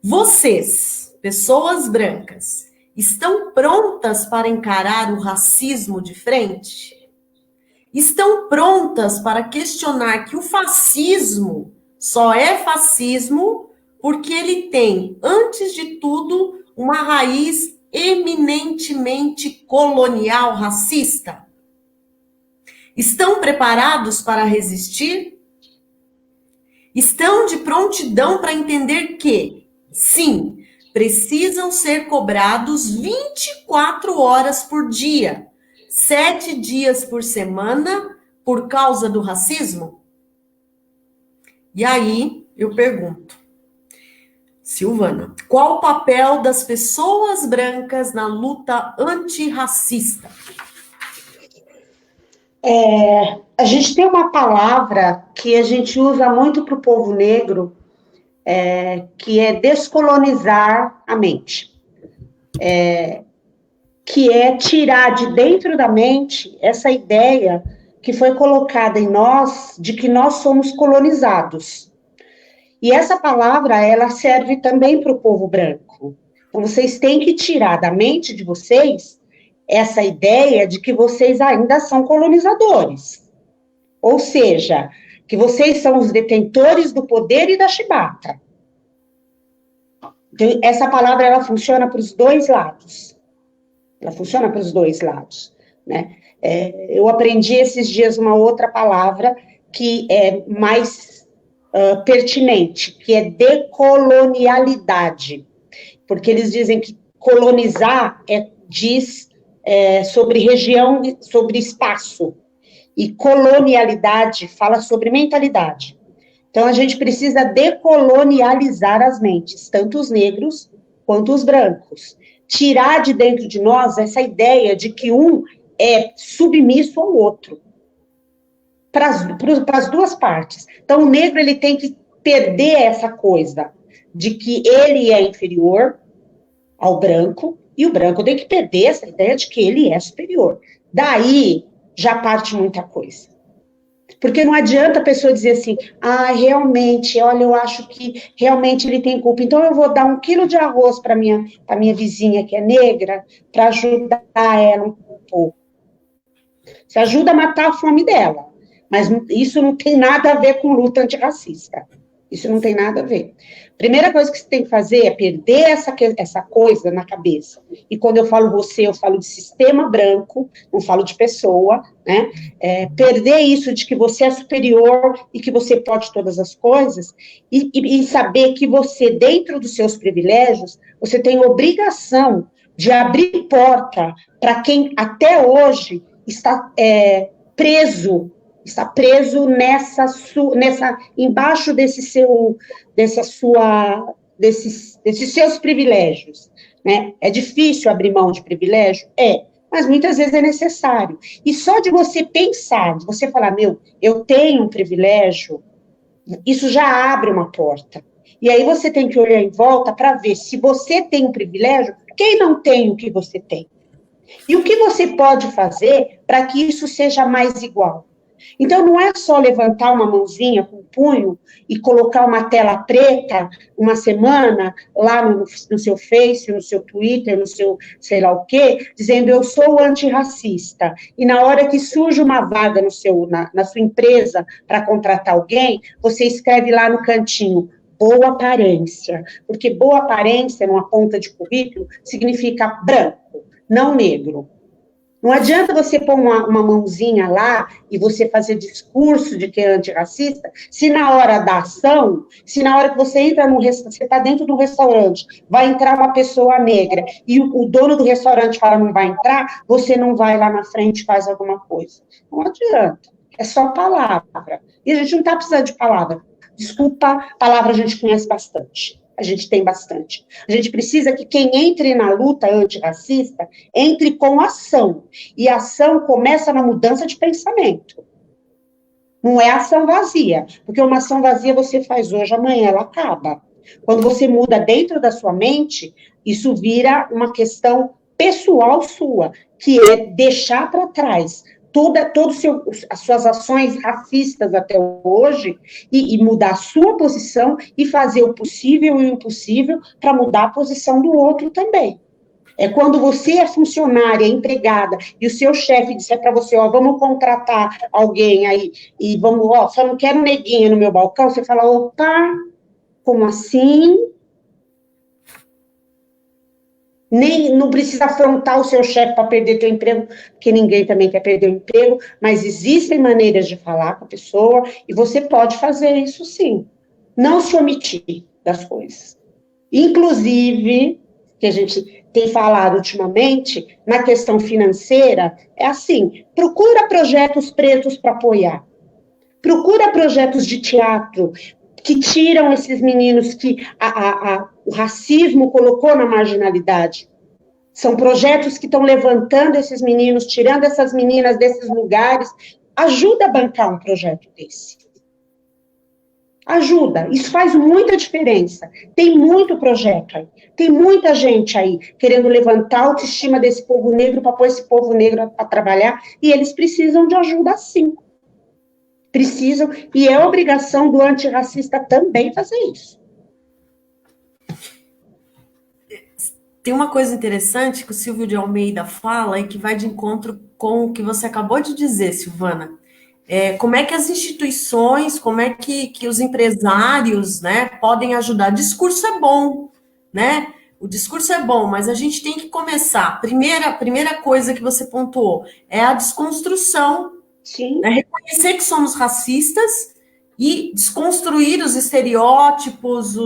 vocês, pessoas brancas, estão prontas para encarar o racismo de frente? Estão prontas para questionar que o fascismo só é fascismo porque ele tem, antes de tudo, uma raiz eminentemente colonial racista? Estão preparados para resistir? Estão de prontidão para entender que, sim, precisam ser cobrados 24 horas por dia, 7 dias por semana, por causa do racismo? E aí, eu pergunto, Silvana, qual o papel das pessoas brancas na luta antirracista? A gente tem uma palavra que a gente usa muito para o povo negro, que é descolonizar a mente. Que é tirar de dentro da mente essa ideia que foi colocada em nós de que nós somos colonizados. E essa palavra, ela serve também para o povo branco. Então, vocês têm que tirar da mente de vocês essa ideia de que vocês ainda são colonizadores. Ou seja, que vocês são os detentores do poder e da chibata. Então, essa palavra, ela funciona para os dois lados. Ela funciona para os dois lados, né? Eu aprendi esses dias uma outra palavra que é mais pertinente, que é decolonialidade. Porque eles dizem que colonizar diz sobre região, sobre espaço. E colonialidade fala sobre mentalidade. Então, a gente precisa decolonializar as mentes, tanto os negros quanto os brancos. Tirar de dentro de nós essa ideia de que um é submisso ao outro. Para as duas partes. Então, o negro ele tem que perder essa coisa de que ele é inferior ao branco, e o branco tem que perder essa ideia de que ele é superior. Daí, já parte muita coisa. Porque não adianta a pessoa dizer assim, realmente, olha, eu acho que realmente ele tem culpa, então eu vou dar 1 quilo de arroz para minha vizinha que é negra, para ajudar ela um pouco. Você ajuda a matar a fome dela, mas isso não tem nada a ver com luta antirracista. Isso não tem nada a ver. Primeira coisa que você tem que fazer é perder essa coisa na cabeça. E quando eu falo você, eu falo de sistema branco, não falo de pessoa, né? Perder isso de que você é superior e que você pode todas as coisas, e saber que você, dentro dos seus privilégios, você tem obrigação de abrir porta para quem até hoje está preso embaixo desses seus privilégios, né? É difícil abrir mão de privilégio? Mas muitas vezes é necessário. E só de você pensar, de você falar, eu tenho um privilégio, isso já abre uma porta. E aí você tem que olhar em volta para ver se você tem um privilégio, quem não tem o que você tem? E o que você pode fazer para que isso seja mais igual? Então, não é só levantar uma mãozinha com o punho e colocar uma tela preta uma semana lá no seu Face, no seu Twitter, no seu sei lá o quê, dizendo eu sou antirracista. E na hora que surge uma vaga na sua empresa para contratar alguém, você escreve lá no cantinho, boa aparência. Porque boa aparência, numa ponta de currículo, significa branco, não negro. Não adianta você pôr uma mãozinha lá e você fazer discurso de que é antirracista, se na hora da ação, se na hora que você entra você está dentro de um restaurante, vai entrar uma pessoa negra e o dono do restaurante fala não vai entrar, você não vai lá na frente e faz alguma coisa. Não adianta, é só palavra. E a gente não está precisando de palavra. Desculpa, palavra a gente conhece bastante. A gente tem bastante. A gente precisa que quem entre na luta antirracista entre com ação. E a ação começa na mudança de pensamento. Não é ação vazia. Porque uma ação vazia você faz hoje, amanhã ela acaba. Quando você muda dentro da sua mente, isso vira uma questão pessoal sua, que é deixar para trás todas as suas ações racistas até hoje e mudar a sua posição e fazer o possível e o impossível para mudar a posição do outro também. É quando você é funcionária, empregada, e o seu chefe disser para você, vamos contratar alguém aí, e vamos, só não quero neguinha no meu balcão, você fala, opa, como assim? Nem não precisa afrontar o seu chefe para perder teu emprego, porque ninguém também quer perder o emprego, mas existem maneiras de falar com a pessoa, e você pode fazer isso sim. Não se omitir das coisas. Inclusive, que a gente tem falado ultimamente, na questão financeira, é assim, procura projetos pretos para apoiar. Procura projetos de teatro, que tiram esses meninos que o racismo colocou na marginalidade. São projetos que estão levantando esses meninos, tirando essas meninas desses lugares. Ajuda a bancar um projeto desse. Ajuda, isso faz muita diferença. Tem muito projeto aí, tem muita gente aí querendo levantar a autoestima desse povo negro para pôr esse povo negro a trabalhar, e eles precisam de ajuda sim. Precisam, e é obrigação do antirracista também fazer isso. Tem uma coisa interessante que o Silvio de Almeida fala e que vai de encontro com o que você acabou de dizer, Silvana. Como é que as instituições, como é que os empresários, né, podem ajudar? Discurso é bom, né? O discurso é bom, mas a gente tem que começar. Primeira coisa que você pontuou é a desconstrução. Sim. Né? Reconhecer que somos racistas e desconstruir os estereótipos,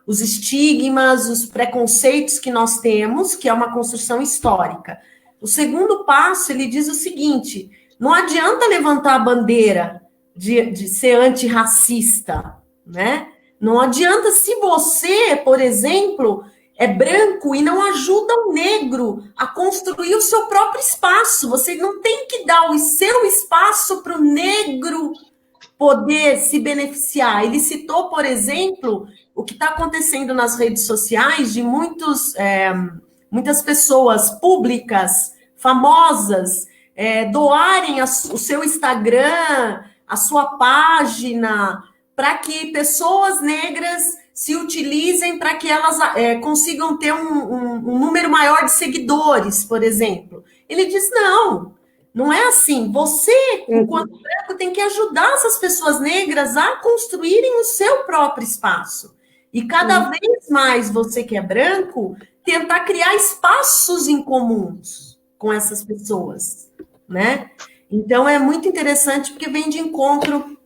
os estigmas, os preconceitos que nós temos, que é uma construção histórica. O segundo passo, ele diz o seguinte: não adianta levantar a bandeira de ser antirracista, né? Não adianta se você, por exemplo, é branco e não ajuda o negro a construir o seu próprio espaço. Você não tem que dar o seu espaço para o negro poder se beneficiar. Ele citou, por exemplo, o que está acontecendo nas redes sociais de muitas pessoas públicas, famosas, doarem o seu Instagram, a sua página, para que pessoas negras se utilizem para que elas consigam ter um número maior de seguidores, por exemplo. Ele diz, não é assim. Você, enquanto branco, tem que ajudar essas pessoas negras a construírem o seu próprio espaço. E cada vez mais você que é branco, tentar criar espaços em comuns com essas pessoas, né? Então, é muito interessante porque vem de encontro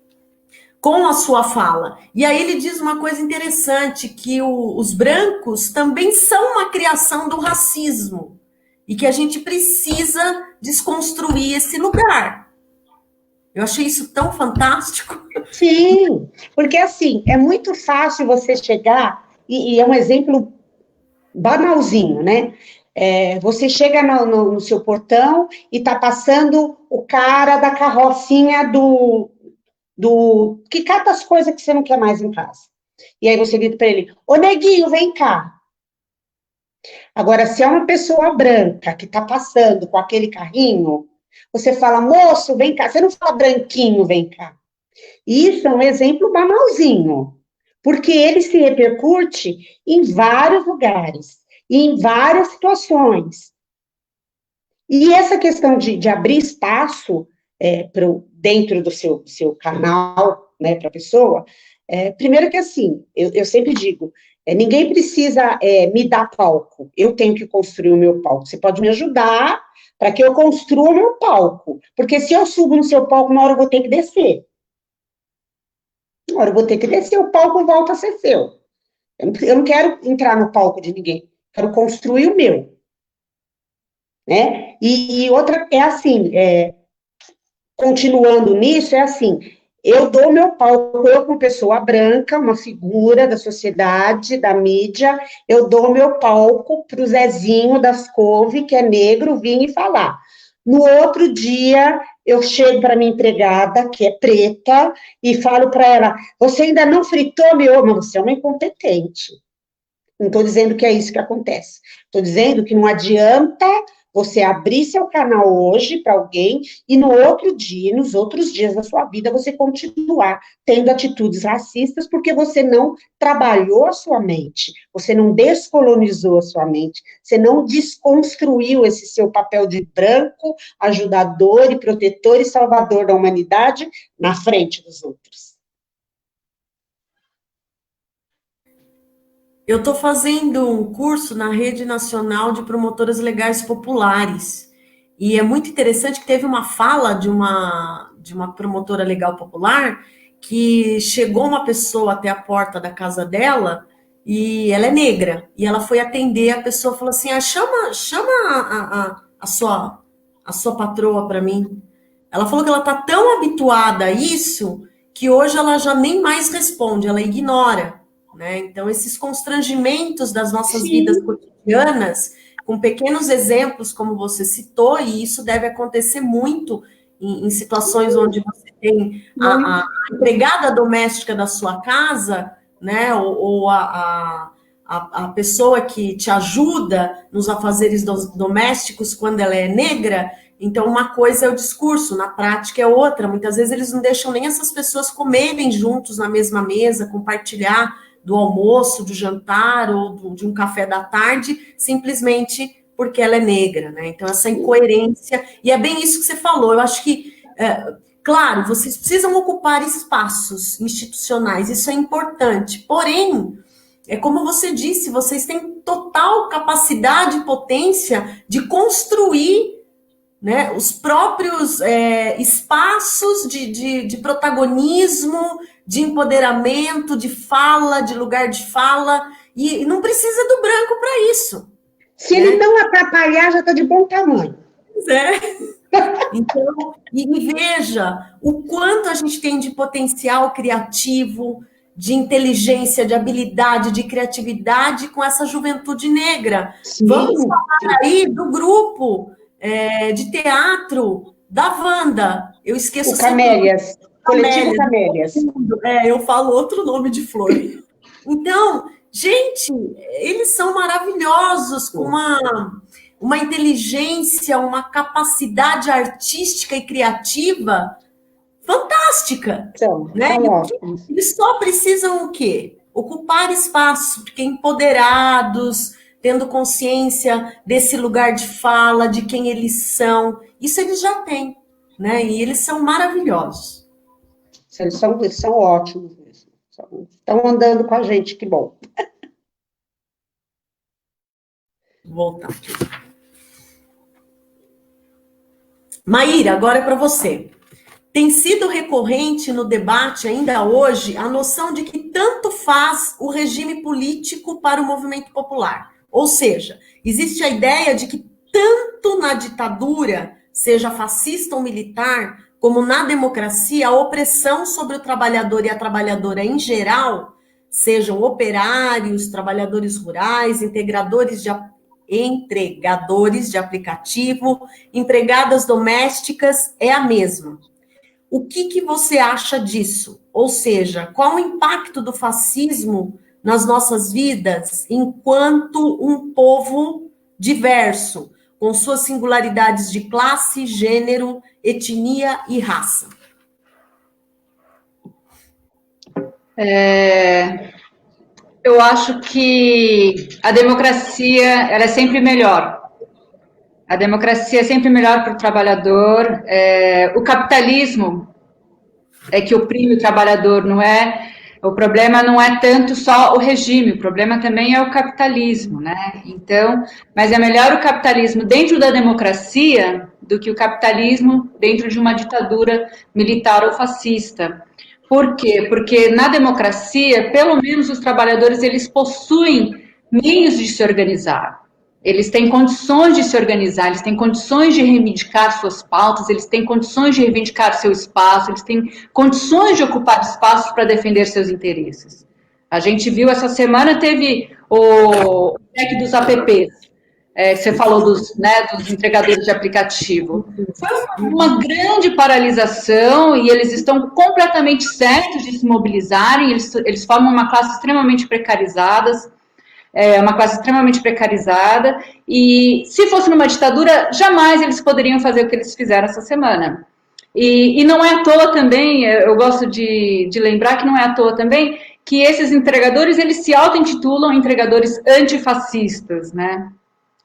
com a sua fala. E aí ele diz uma coisa interessante, que os brancos também são uma criação do racismo e que a gente precisa desconstruir esse lugar. Eu achei isso tão fantástico. Sim, porque assim, é muito fácil você chegar, e é um exemplo banalzinho, né? Você chega no seu portão e tá passando o cara da carrocinha que cata as coisas que você não quer mais em casa. E aí você grita para ele, ô neguinho, vem cá. Agora, se é uma pessoa branca que tá passando com aquele carrinho, você fala, moço, vem cá. Você não fala branquinho, vem cá. Isso é um exemplo banalzinho, porque ele se repercute em vários lugares, e em várias situações. E essa questão de abrir espaço dentro do seu canal, né, para a pessoa, primeiro que assim, eu sempre digo, ninguém precisa me dar palco, eu tenho que construir o meu palco. Você pode me ajudar para que eu construa o meu palco, porque se eu subo no seu palco, uma hora eu vou ter que descer. Uma hora eu vou ter que descer, o palco volta a ser seu. Eu não quero entrar no palco de ninguém, quero construir o meu. Né? E outra é assim, continuando nisso, é assim, eu dou meu palco, eu como pessoa branca, uma figura da sociedade, da mídia, eu dou meu palco para o Zezinho das Couve, que é negro, vir e falar. No outro dia, eu chego para minha empregada, que é preta, e falo para ela, você ainda não fritou meu, mas você é uma incompetente. Não estou dizendo que é isso que acontece. Estou dizendo que não adianta você abrir seu canal hoje para alguém e no outro dia, nos outros dias da sua vida, você continuar tendo atitudes racistas porque você não trabalhou a sua mente, você não descolonizou a sua mente, você não desconstruiu esse seu papel de branco, ajudador e protetor e salvador da humanidade na frente dos outros. Eu estou fazendo um curso na Rede Nacional de Promotoras Legais Populares. E é muito interessante que teve uma fala de uma promotora legal popular que chegou uma pessoa até a porta da casa dela e ela é negra. E ela foi atender, a pessoa falou assim, chama a sua patroa para mim. Ela falou que ela está tão habituada a isso que hoje ela já nem mais responde, ela ignora. Né? Então, esses constrangimentos das nossas vidas cotidianas com pequenos exemplos, como você citou, e isso deve acontecer muito em situações onde você tem a empregada doméstica da sua casa, né, ou a pessoa que te ajuda nos afazeres domésticos quando ela é negra. Então, uma coisa é o discurso, na prática é outra. Muitas vezes eles não deixam nem essas pessoas comerem juntos na mesma mesa, compartilhar do almoço, do jantar ou de um café da tarde, simplesmente porque ela é negra, né? Então, essa incoerência, e é bem isso que você falou, eu acho que, claro, vocês precisam ocupar espaços institucionais, isso é importante, porém, é como você disse, vocês têm total capacidade e potência de construir, né, os próprios espaços de protagonismo, de empoderamento, de fala, de lugar de fala, e não precisa do branco para isso. Se ele não atrapalhar, já está de bom tamanho. Pois é. Então, e veja o quanto a gente tem de potencial criativo, de inteligência, de habilidade, de criatividade com essa juventude negra. Sim. Vamos falar aí do grupo de teatro da Wanda. Eu esqueço o Camélias. Coletivo Camélias. Eu falo outro nome de flor. Então, gente, eles são maravilhosos, com uma inteligência, uma capacidade artística e criativa fantástica. Né? Eles só precisam o quê? Ocupar espaço, porque empoderados, tendo consciência desse lugar de fala, de quem eles são, isso eles já têm, né? E eles são maravilhosos. Eles são ótimos mesmo. Estão andando com a gente, que bom. Vou voltar aqui. Maíra, agora é para você. Tem sido recorrente no debate ainda hoje a noção de que tanto faz o regime político para o movimento popular. Ou seja, existe a ideia de que tanto na ditadura, seja fascista ou militar, como na democracia, a opressão sobre o trabalhador e a trabalhadora em geral, sejam operários, trabalhadores rurais, entregadores de aplicativo, empregadas domésticas, é a mesma. O que você acha disso? Ou seja, qual o impacto do fascismo nas nossas vidas enquanto um povo diverso, com suas singularidades de classe, gênero, etnia e raça? Eu acho que a democracia ela é sempre melhor. A democracia é sempre melhor para o trabalhador. O capitalismo é que oprime o trabalhador, não é? O problema não é tanto só o regime, o problema também é o capitalismo, né? Então, mas é melhor o capitalismo dentro da democracia do que o capitalismo dentro de uma ditadura militar ou fascista. Por quê? Porque na democracia, pelo menos os trabalhadores, eles possuem meios de se organizar. Eles têm condições de se organizar, eles têm condições de reivindicar suas pautas, eles têm condições de reivindicar seu espaço, eles têm condições de ocupar espaços para defender seus interesses. A gente viu essa semana, teve o PEC dos apps, você falou dos entregadores de aplicativo. Foi uma grande paralisação e eles estão completamente certos de se mobilizarem, eles formam uma classe extremamente precarizada, e se fosse numa ditadura, jamais eles poderiam fazer o que eles fizeram essa semana. E não é à toa também, eu gosto de lembrar que não é à toa também, que esses entregadores, eles se auto-intitulam entregadores antifascistas, né?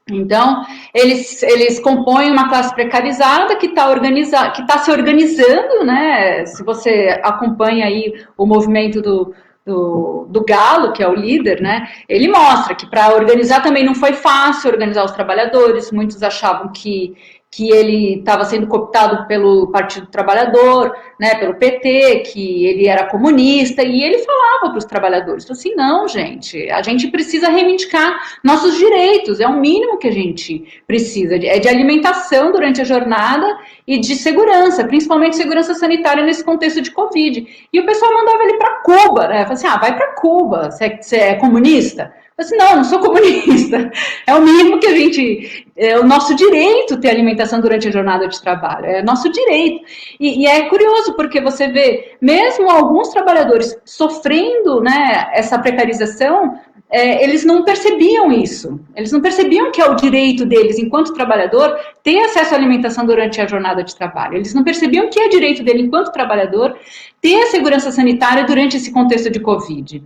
Então, eles compõem uma classe precarizada que está se organizando, né? Se você acompanha aí o movimento do Galo, que é o líder, né? Ele mostra que para organizar também não foi fácil organizar os trabalhadores, muitos achavam que ele estava sendo cooptado pelo Partido Trabalhador, né, pelo PT, que ele era comunista, e ele falava para os trabalhadores, assim, não, gente, a gente precisa reivindicar nossos direitos, é o mínimo que a gente precisa, é de alimentação durante a jornada e de segurança, principalmente segurança sanitária nesse contexto de Covid. E o pessoal mandava ele para Cuba, né, falava assim, vai para Cuba, você é comunista? Assim, não sou comunista. É o mínimo que a gente... É o nosso direito ter alimentação durante a jornada de trabalho. É nosso direito. E é curioso, porque você vê, mesmo alguns trabalhadores sofrendo, né, essa precarização, eles não percebiam isso. Eles não percebiam que é o direito deles, enquanto trabalhador, ter acesso à alimentação durante a jornada de trabalho. Eles não percebiam que é direito dele, enquanto trabalhador, ter a segurança sanitária durante esse contexto de Covid.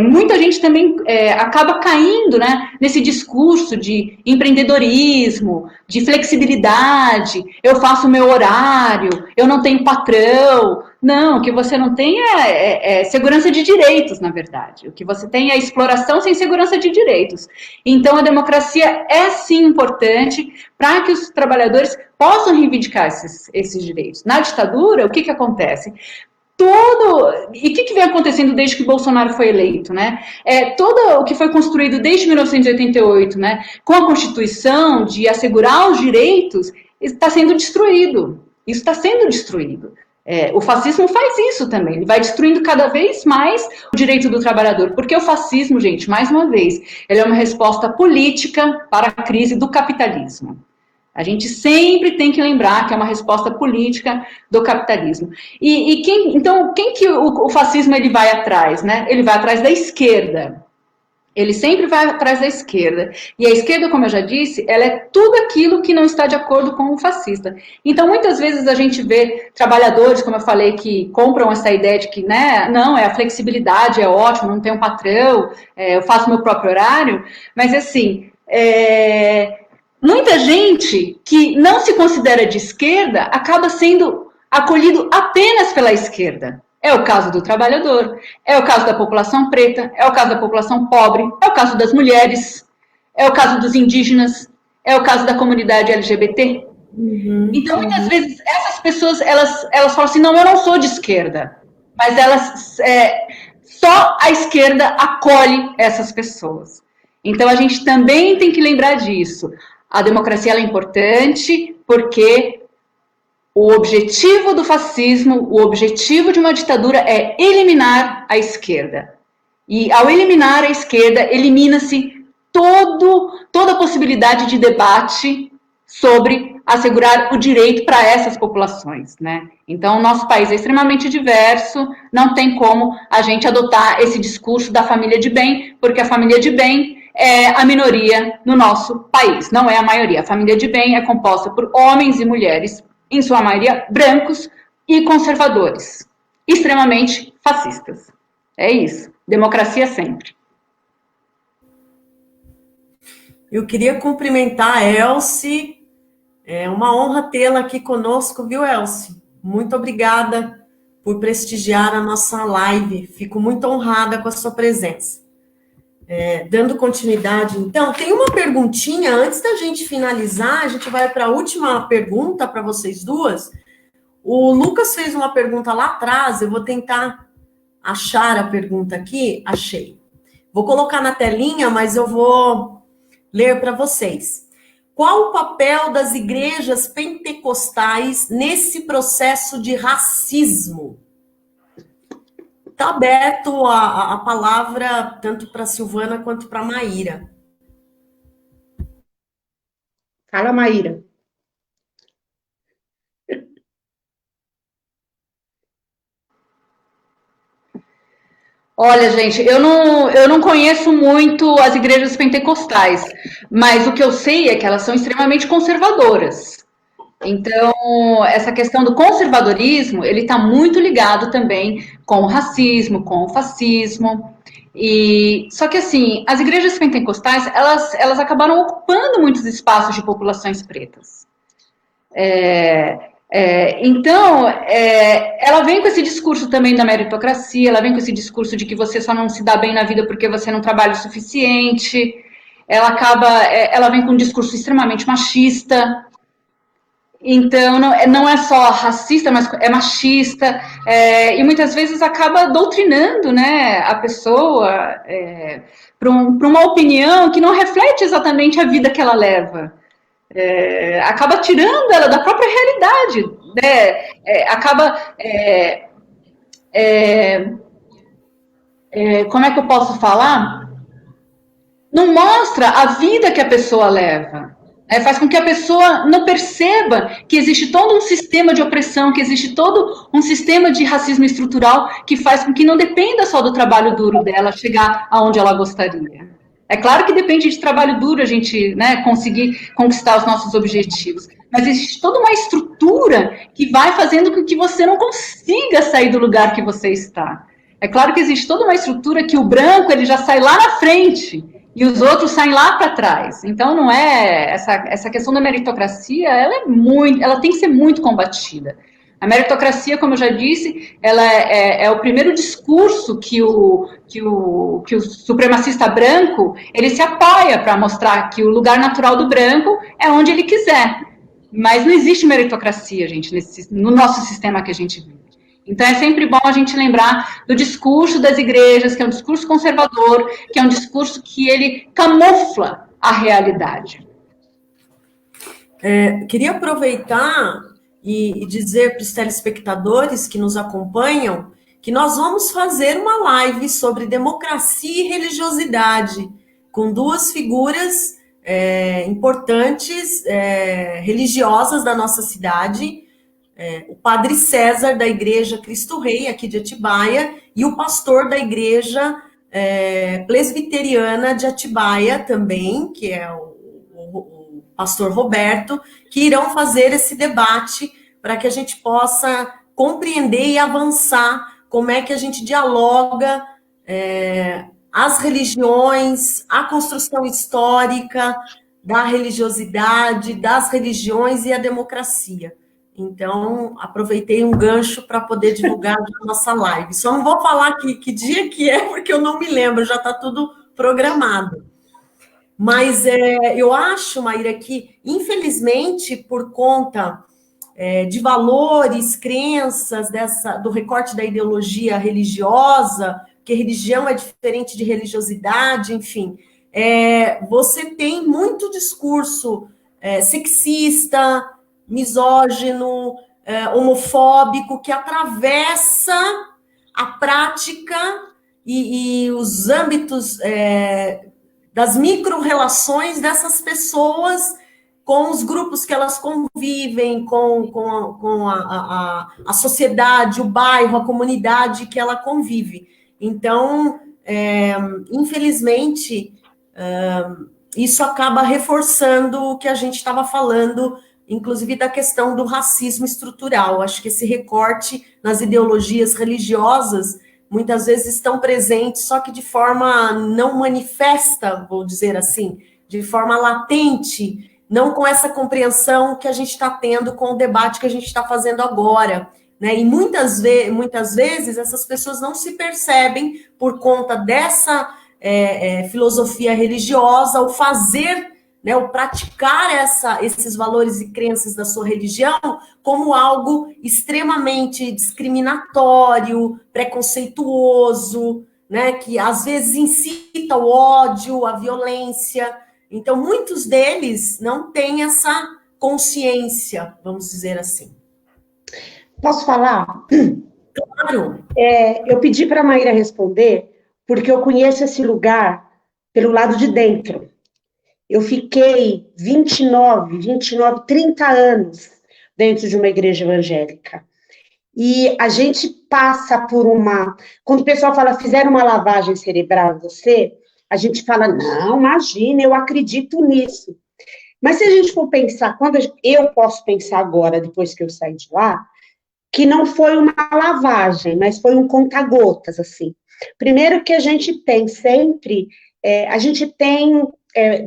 Muita gente também acaba caindo, né, nesse discurso de empreendedorismo, de flexibilidade, eu faço o meu horário, eu não tenho patrão. Não, o que você não tem é segurança de direitos, na verdade. O que você tem é exploração sem segurança de direitos. Então, a democracia é, sim, importante para que os trabalhadores possam reivindicar esses direitos. Na ditadura, o que acontece? E o que vem acontecendo desde que Bolsonaro foi eleito, né? Todo o que foi construído desde 1988, né, com a Constituição de assegurar os direitos, está sendo destruído. Isso está sendo destruído. O fascismo faz isso também, ele vai destruindo cada vez mais o direito do trabalhador, porque o fascismo, gente, mais uma vez, ele é uma resposta política para a crise do capitalismo. A gente sempre tem que lembrar que é uma resposta política do capitalismo. Então, quem que o fascismo ele vai atrás, né? Ele vai atrás da esquerda. Ele sempre vai atrás da esquerda. E a esquerda, como eu já disse, ela é tudo aquilo que não está de acordo com o fascista. Então, muitas vezes a gente vê trabalhadores, como eu falei, que compram essa ideia de que, né, não, a flexibilidade é ótimo, não tem um patrão, eu faço meu próprio horário, mas assim, muita gente que não se considera de esquerda acaba sendo acolhido apenas pela esquerda. É o caso do trabalhador, é o caso da população preta, é o caso da população pobre, é o caso das mulheres, é o caso dos indígenas, é o caso da comunidade LGBT. Então, muitas vezes, essas pessoas, elas falam assim, não, eu não sou de esquerda, mas só a esquerda acolhe essas pessoas. Então, a gente também tem que lembrar disso. A democracia ela é importante porque o objetivo do fascismo, o objetivo de uma ditadura é eliminar a esquerda. E ao eliminar a esquerda, elimina-se toda a possibilidade de debate sobre assegurar o direito para essas populações, né? Então, o nosso país é extremamente diverso, não tem como a gente adotar esse discurso da família de bem, porque a família de bem é a minoria no nosso país, não é a maioria. A família de bem é composta por homens e mulheres, em sua maioria brancos e conservadores, extremamente fascistas. É isso, democracia sempre. Eu queria cumprimentar a Elci, é uma honra tê-la aqui conosco, viu, Elci? Muito obrigada por prestigiar a nossa live, fico muito honrada com a sua presença. Dando continuidade, então, tem uma perguntinha, antes da gente finalizar, a gente vai para a última pergunta para vocês duas. O Lucas fez uma pergunta lá atrás, eu vou tentar achar a pergunta aqui, achei. Vou colocar na telinha, mas eu vou ler para vocês. Qual o papel das igrejas pentecostais nesse processo de racismo? Está aberto a palavra tanto para a Silvana quanto para a Maíra. Fala, Maíra. Olha, gente, eu não conheço muito as igrejas pentecostais, mas o que eu sei é que elas são extremamente conservadoras. Então, essa questão do conservadorismo, ele está muito ligado também com o racismo, com o fascismo. Só que, assim, as igrejas pentecostais, elas acabaram ocupando muitos espaços de populações pretas. Então, ela vem com esse discurso também da meritocracia, ela vem com esse discurso de que você só não se dá bem na vida porque você não trabalha o suficiente. Ela vem com um discurso extremamente machista. Então, não é só racista, mas é machista, e muitas vezes acaba doutrinando, né, a pessoa para uma opinião que não reflete exatamente a vida que ela leva. Acaba tirando ela da própria realidade, né? Como é que eu posso falar? não mostra a vida que a pessoa leva. Faz com que a pessoa não perceba que existe todo um sistema de opressão, que existe todo um sistema de racismo estrutural que faz com que não dependa só do trabalho duro dela chegar aonde ela gostaria. É claro que depende de trabalho duro a gente, né, conseguir conquistar os nossos objetivos, mas existe toda uma estrutura que vai fazendo com que você não consiga sair do lugar que você está. É claro que existe toda uma estrutura que o branco ele já sai lá na frente e os outros saem lá para trás. Então não é essa questão da meritocracia, ela tem que ser muito combatida. A meritocracia, como eu já disse, ela é o primeiro discurso que o supremacista branco ele se apoia para mostrar que o lugar natural do branco é onde ele quiser. Mas não existe meritocracia, gente, no nosso sistema que a gente vive. Então, é sempre bom a gente lembrar do discurso das igrejas, que é um discurso conservador, que é um discurso que ele camufla a realidade. Queria aproveitar e dizer para os telespectadores que nos acompanham que nós vamos fazer uma live sobre democracia e religiosidade, com duas figuras importantes, religiosas da nossa cidade, o padre César, da Igreja Cristo Rei, aqui de Atibaia, e o pastor da Igreja Presbiteriana de Atibaia também, que é o pastor Roberto, que irão fazer esse debate para que a gente possa compreender e avançar como é que a gente dialoga as religiões, a construção histórica da religiosidade, das religiões e a democracia. Então, aproveitei um gancho para poder divulgar a nossa live. Só não vou falar que dia que é, porque eu não me lembro, já está tudo programado. Mas eu acho, Maíra, que, infelizmente, por conta de valores, crenças, do recorte da ideologia religiosa, que religião é diferente de religiosidade, enfim, você tem muito discurso sexista, misógino, homofóbico, que atravessa a prática e os âmbitos das micro-relações dessas pessoas com os grupos que elas convivem, com a sociedade, o bairro, a comunidade que ela convive. Então, infelizmente, isso acaba reforçando o que a gente estava falando, inclusive da questão do racismo estrutural. Acho que esse recorte nas ideologias religiosas muitas vezes estão presentes, só que de forma não manifesta, vou dizer assim, de forma latente, não com essa compreensão que a gente está tendo com o debate que a gente está fazendo agora, né? E muitas vezes essas pessoas não se percebem por conta dessa filosofia religiosa, o fazer, né, o praticar esses valores e crenças da sua religião como algo extremamente discriminatório, preconceituoso, né, que às vezes incita o ódio, a violência. Então, muitos deles não têm essa consciência, vamos dizer assim. Posso falar? Claro. Eu pedi para a Maíra responder, porque eu conheço esse lugar pelo lado de dentro. Eu fiquei 30 anos dentro de uma igreja evangélica. E a gente passa por quando o pessoal fala, fizeram uma lavagem cerebral em você, a gente fala, não, imagina, eu acredito nisso. Mas se a gente for pensar, eu posso pensar agora, depois que eu saí de lá, que não foi uma lavagem, mas foi um conta-gotas, assim. Primeiro que a gente tem sempre, a gente tem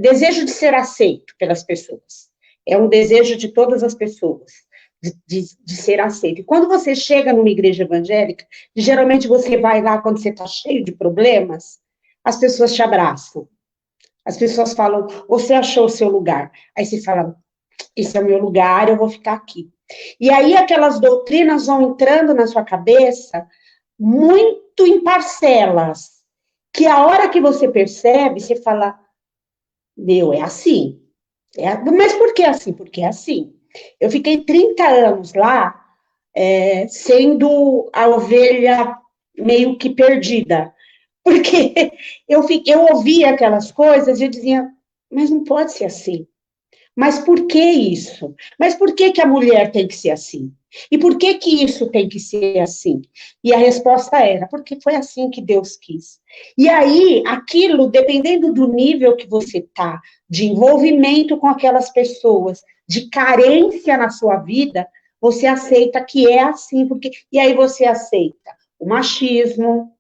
desejo de ser aceito pelas pessoas. É um desejo de todas as pessoas, de ser aceito. E quando você chega numa igreja evangélica, geralmente você vai lá quando você está cheio de problemas, as pessoas te abraçam. As pessoas falam, você achou o seu lugar. Aí você fala, esse é o meu lugar, eu vou ficar aqui. E aí aquelas doutrinas vão entrando na sua cabeça muito em parcelas, que a hora que você percebe, você fala, meu, é assim. Mas por que assim? Porque é assim. Eu fiquei 30 anos lá, sendo a ovelha meio que perdida, Porque eu ouvia aquelas coisas e eu dizia, mas não pode ser assim. Mas por que isso? Mas por que que a mulher tem que ser assim? E por que que isso tem que ser assim? E a resposta era, porque foi assim que Deus quis. E aí, aquilo, dependendo do nível que você está, de envolvimento com aquelas pessoas, de carência na sua vida, você aceita que é assim, porque e aí você aceita o machismo,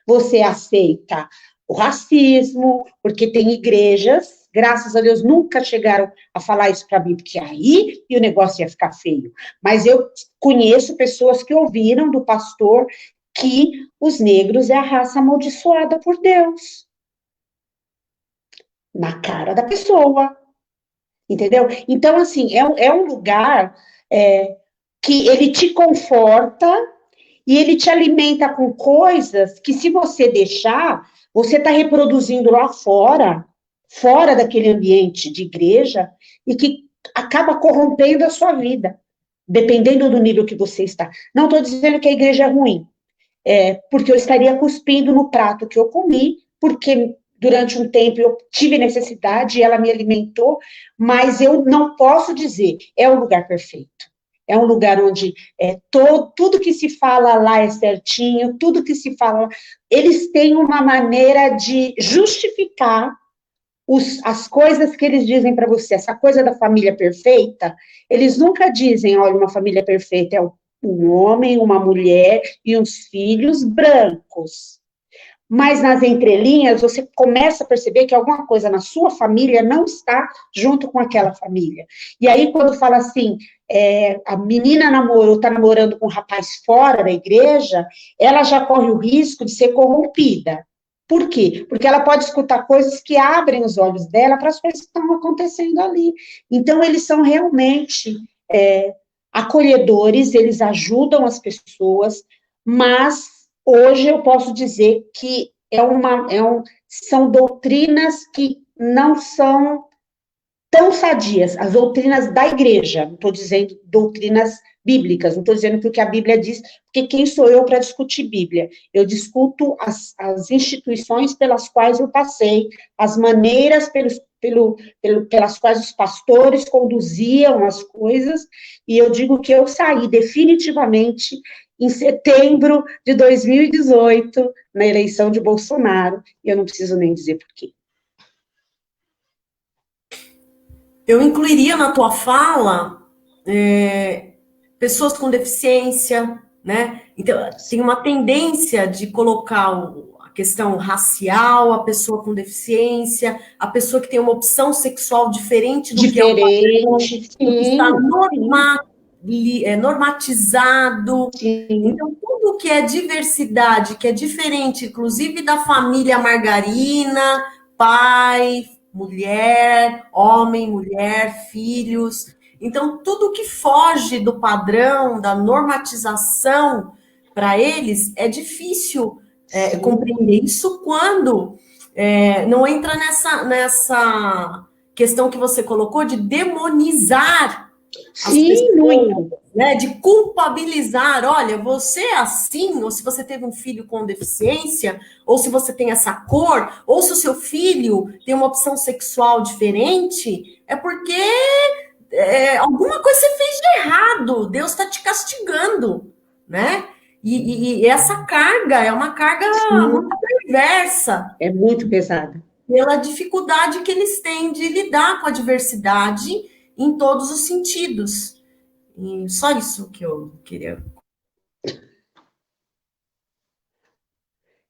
você aceita o racismo, porque tem igrejas, graças a Deus, nunca chegaram a falar isso para mim, porque aí e o negócio ia ficar feio. Mas eu conheço pessoas que ouviram do pastor que os negros é a raça amaldiçoada por Deus. Na cara da pessoa. Entendeu? Então, assim, é um lugar que ele te conforta e ele te alimenta com coisas que, se você deixar, você está reproduzindo lá fora, fora daquele ambiente de igreja, e que acaba corrompendo a sua vida, dependendo do nível que você está. Não estou dizendo que a igreja é ruim, porque eu estaria cuspindo no prato que eu comi, porque durante um tempo eu tive necessidade e ela me alimentou, mas eu não posso dizer, é o lugar perfeito. É um lugar onde tudo que se fala lá é certinho, tudo que se fala... Eles têm uma maneira de justificar as coisas que eles dizem para você. Essa coisa da família perfeita, eles nunca dizem, olha, uma família perfeita é um homem, uma mulher e uns filhos brancos. Mas nas entrelinhas, você começa a perceber que alguma coisa na sua família não está junto com aquela família. E aí, quando fala assim, a menina namorou, está namorando com um rapaz fora da igreja, ela já corre o risco de ser corrompida. Por quê? Porque ela pode escutar coisas que abrem os olhos dela para as coisas que estão acontecendo ali. Então, eles são realmente acolhedores, eles ajudam as pessoas, mas hoje eu posso dizer que são doutrinas que não são tão sadias, as doutrinas da igreja, não estou dizendo doutrinas bíblicas, não estou dizendo que o que a Bíblia diz, porque quem sou eu para discutir Bíblia? Eu discuto as instituições pelas quais eu passei, as maneiras pelas quais os pastores conduziam as coisas, e eu digo que eu saí definitivamente em setembro de 2018, na eleição de Bolsonaro, e eu não preciso nem dizer por quê. Eu incluiria na tua fala pessoas com deficiência, né? Então, tem uma tendência de colocar a questão racial, a pessoa com deficiência, a pessoa que tem uma opção sexual diferente do que é o padrão, que está normatizado. Sim. Então, tudo que é diversidade, que é diferente, inclusive da família margarina, pai, mulher, homem, mulher, filhos. Então, tudo que foge do padrão, da normatização, para eles, é difícil compreender isso quando não entra nessa questão que você colocou de demonizar as pessoas, né, de culpabilizar, olha, você é assim, ou se você teve um filho com deficiência, ou se você tem essa cor, ou se o seu filho tem uma opção sexual diferente, é porque alguma coisa você fez de errado, Deus está te castigando, né? E essa carga é uma carga muito perversa. É muito pesada. Pela dificuldade que eles têm de lidar com a diversidade em todos os sentidos. E só isso que eu queria.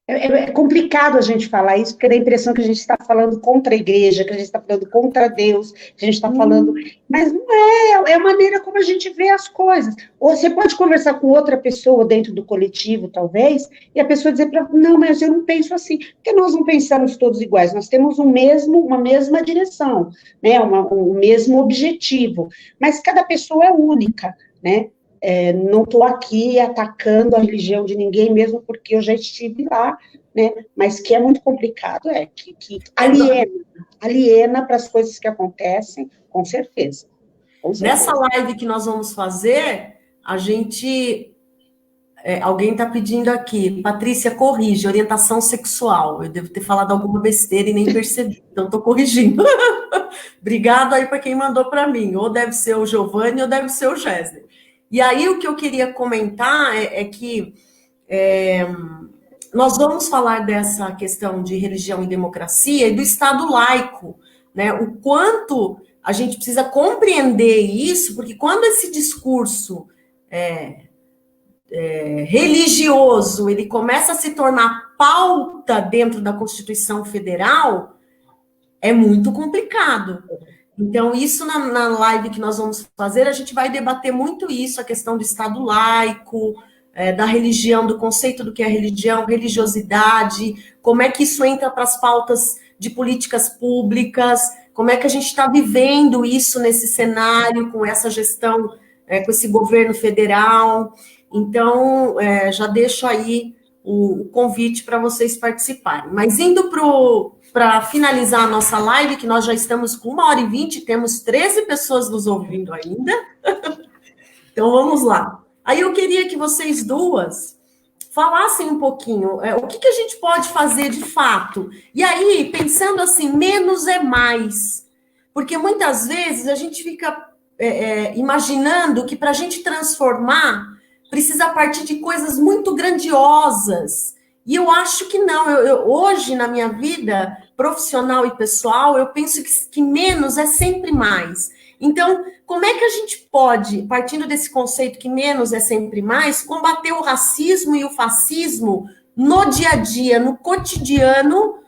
É complicado a gente falar isso, porque dá a impressão que a gente está falando contra a igreja, que a gente está falando contra Deus, que a gente está falando... Mas não é a maneira como a gente vê as coisas. Ou você pode conversar com outra pessoa dentro do coletivo, talvez, e a pessoa dizer para não, mas eu não penso assim, porque nós não pensamos todos iguais, nós temos uma mesma direção, né, um mesmo objetivo, mas cada pessoa é única, né? Não estou aqui atacando a religião de ninguém, mesmo porque eu já estive lá, né? Mas que é muito complicado, que aliena para as coisas que acontecem, com certeza. Nessa live que nós vamos fazer, a gente Alguém está pedindo aqui, Patrícia, corrige, orientação sexual. Eu devo ter falado alguma besteira e nem percebi, então estou corrigindo. Obrigado aí para quem mandou para mim. Ou deve ser o Giovanni ou deve ser o Gessner. E aí o que eu queria comentar é que nós vamos falar dessa questão de religião e democracia e do Estado laico, né? O quanto a gente precisa compreender isso, porque quando esse discurso religioso, ele começa a se tornar pauta dentro da Constituição Federal, é muito complicado. Então, isso na live que nós vamos fazer, a gente vai debater muito isso, a questão do Estado laico, da religião, do conceito do que é religião, religiosidade, como é que isso entra para as pautas de políticas públicas, como é que a gente está vivendo isso nesse cenário, com essa gestão, com esse governo federal. Então, já deixo aí o convite para vocês participarem. Mas indo para finalizar a nossa live, que nós já estamos com 1h20, temos 13 pessoas nos ouvindo ainda. Então, vamos lá. Aí eu queria que vocês duas falassem um pouquinho o que a gente pode fazer de fato. E aí, pensando assim, menos é mais. Porque muitas vezes a gente fica imaginando que para a gente transformar precisa partir de coisas muito grandiosas. E eu acho que não. Hoje, na minha vida profissional e pessoal, eu penso que menos é sempre mais. Então, como é que a gente pode, partindo desse conceito que menos é sempre mais, combater o racismo e o fascismo no dia a dia, no cotidiano,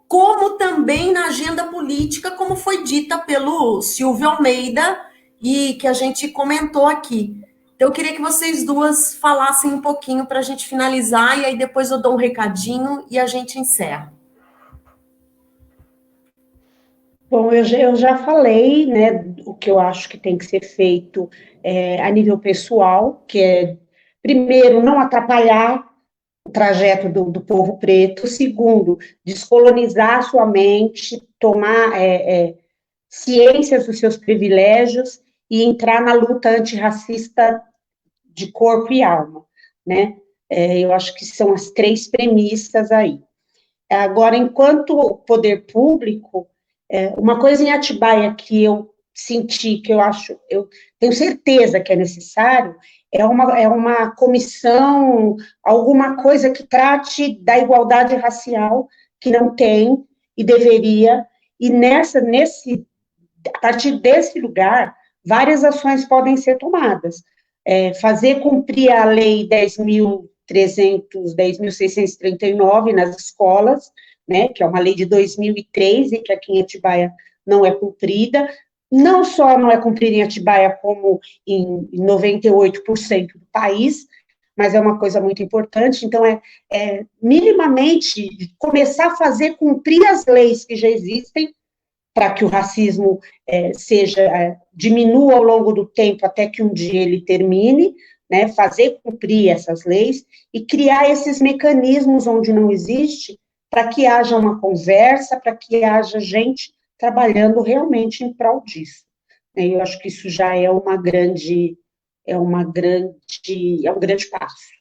como também na agenda política, como foi dita pelo Silvio Almeida e que a gente comentou aqui. Então, eu queria que vocês duas falassem um pouquinho para a gente finalizar, e aí depois eu dou um recadinho e a gente encerra. Bom, eu já falei, né, o que eu acho que tem que ser feito a nível pessoal, que é, primeiro, não atrapalhar o trajeto do povo preto. Segundo, descolonizar sua mente, tomar ciência dos seus privilégios e entrar na luta antirracista de corpo e alma, né? Eu acho que são as 3 premissas aí. Agora, enquanto poder público, uma coisa em Atibaia que eu senti, que eu tenho certeza que é necessário, é uma comissão, alguma coisa que trate da igualdade racial, que não tem e deveria, e a partir desse lugar, várias ações podem ser tomadas. Fazer cumprir a lei 10.639 nas escolas, né, que é uma lei de 2003 e que aqui em Atibaia não é cumprida. Não só não é cumprida em Atibaia, como em 98% do país, mas é uma coisa muito importante. Então, minimamente começar a fazer cumprir as leis que já existem, para que o racismo diminua ao longo do tempo até que um dia ele termine, né, fazer cumprir essas leis e criar esses mecanismos onde não existe, para que haja uma conversa, para que haja gente trabalhando realmente em prol disso. Eu acho que isso já é um grande passo.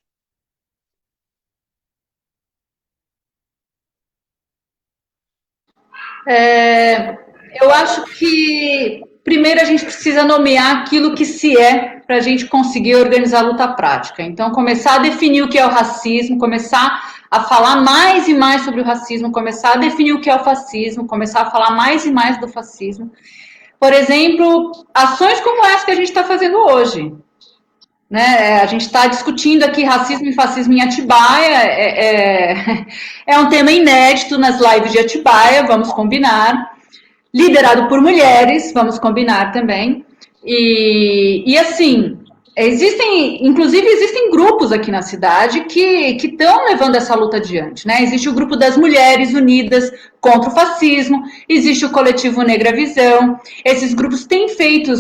Eu acho que, primeiro, a gente precisa nomear aquilo que se é para a gente conseguir organizar a luta prática. Então, começar a definir o que é o racismo, começar a falar mais e mais sobre o racismo, começar a definir o que é o fascismo, começar a falar mais e mais do fascismo. Por exemplo, ações como essa que a gente está fazendo hoje. Né? A gente está discutindo aqui racismo e fascismo em Atibaia, é um tema inédito nas lives de Atibaia, vamos combinar, liderado por mulheres, vamos combinar também, e assim, inclusive existem grupos aqui na cidade que estão levando essa luta adiante, né? Existe o grupo das Mulheres Unidas contra o Fascismo, existe o coletivo Negra Visão, esses grupos têm feito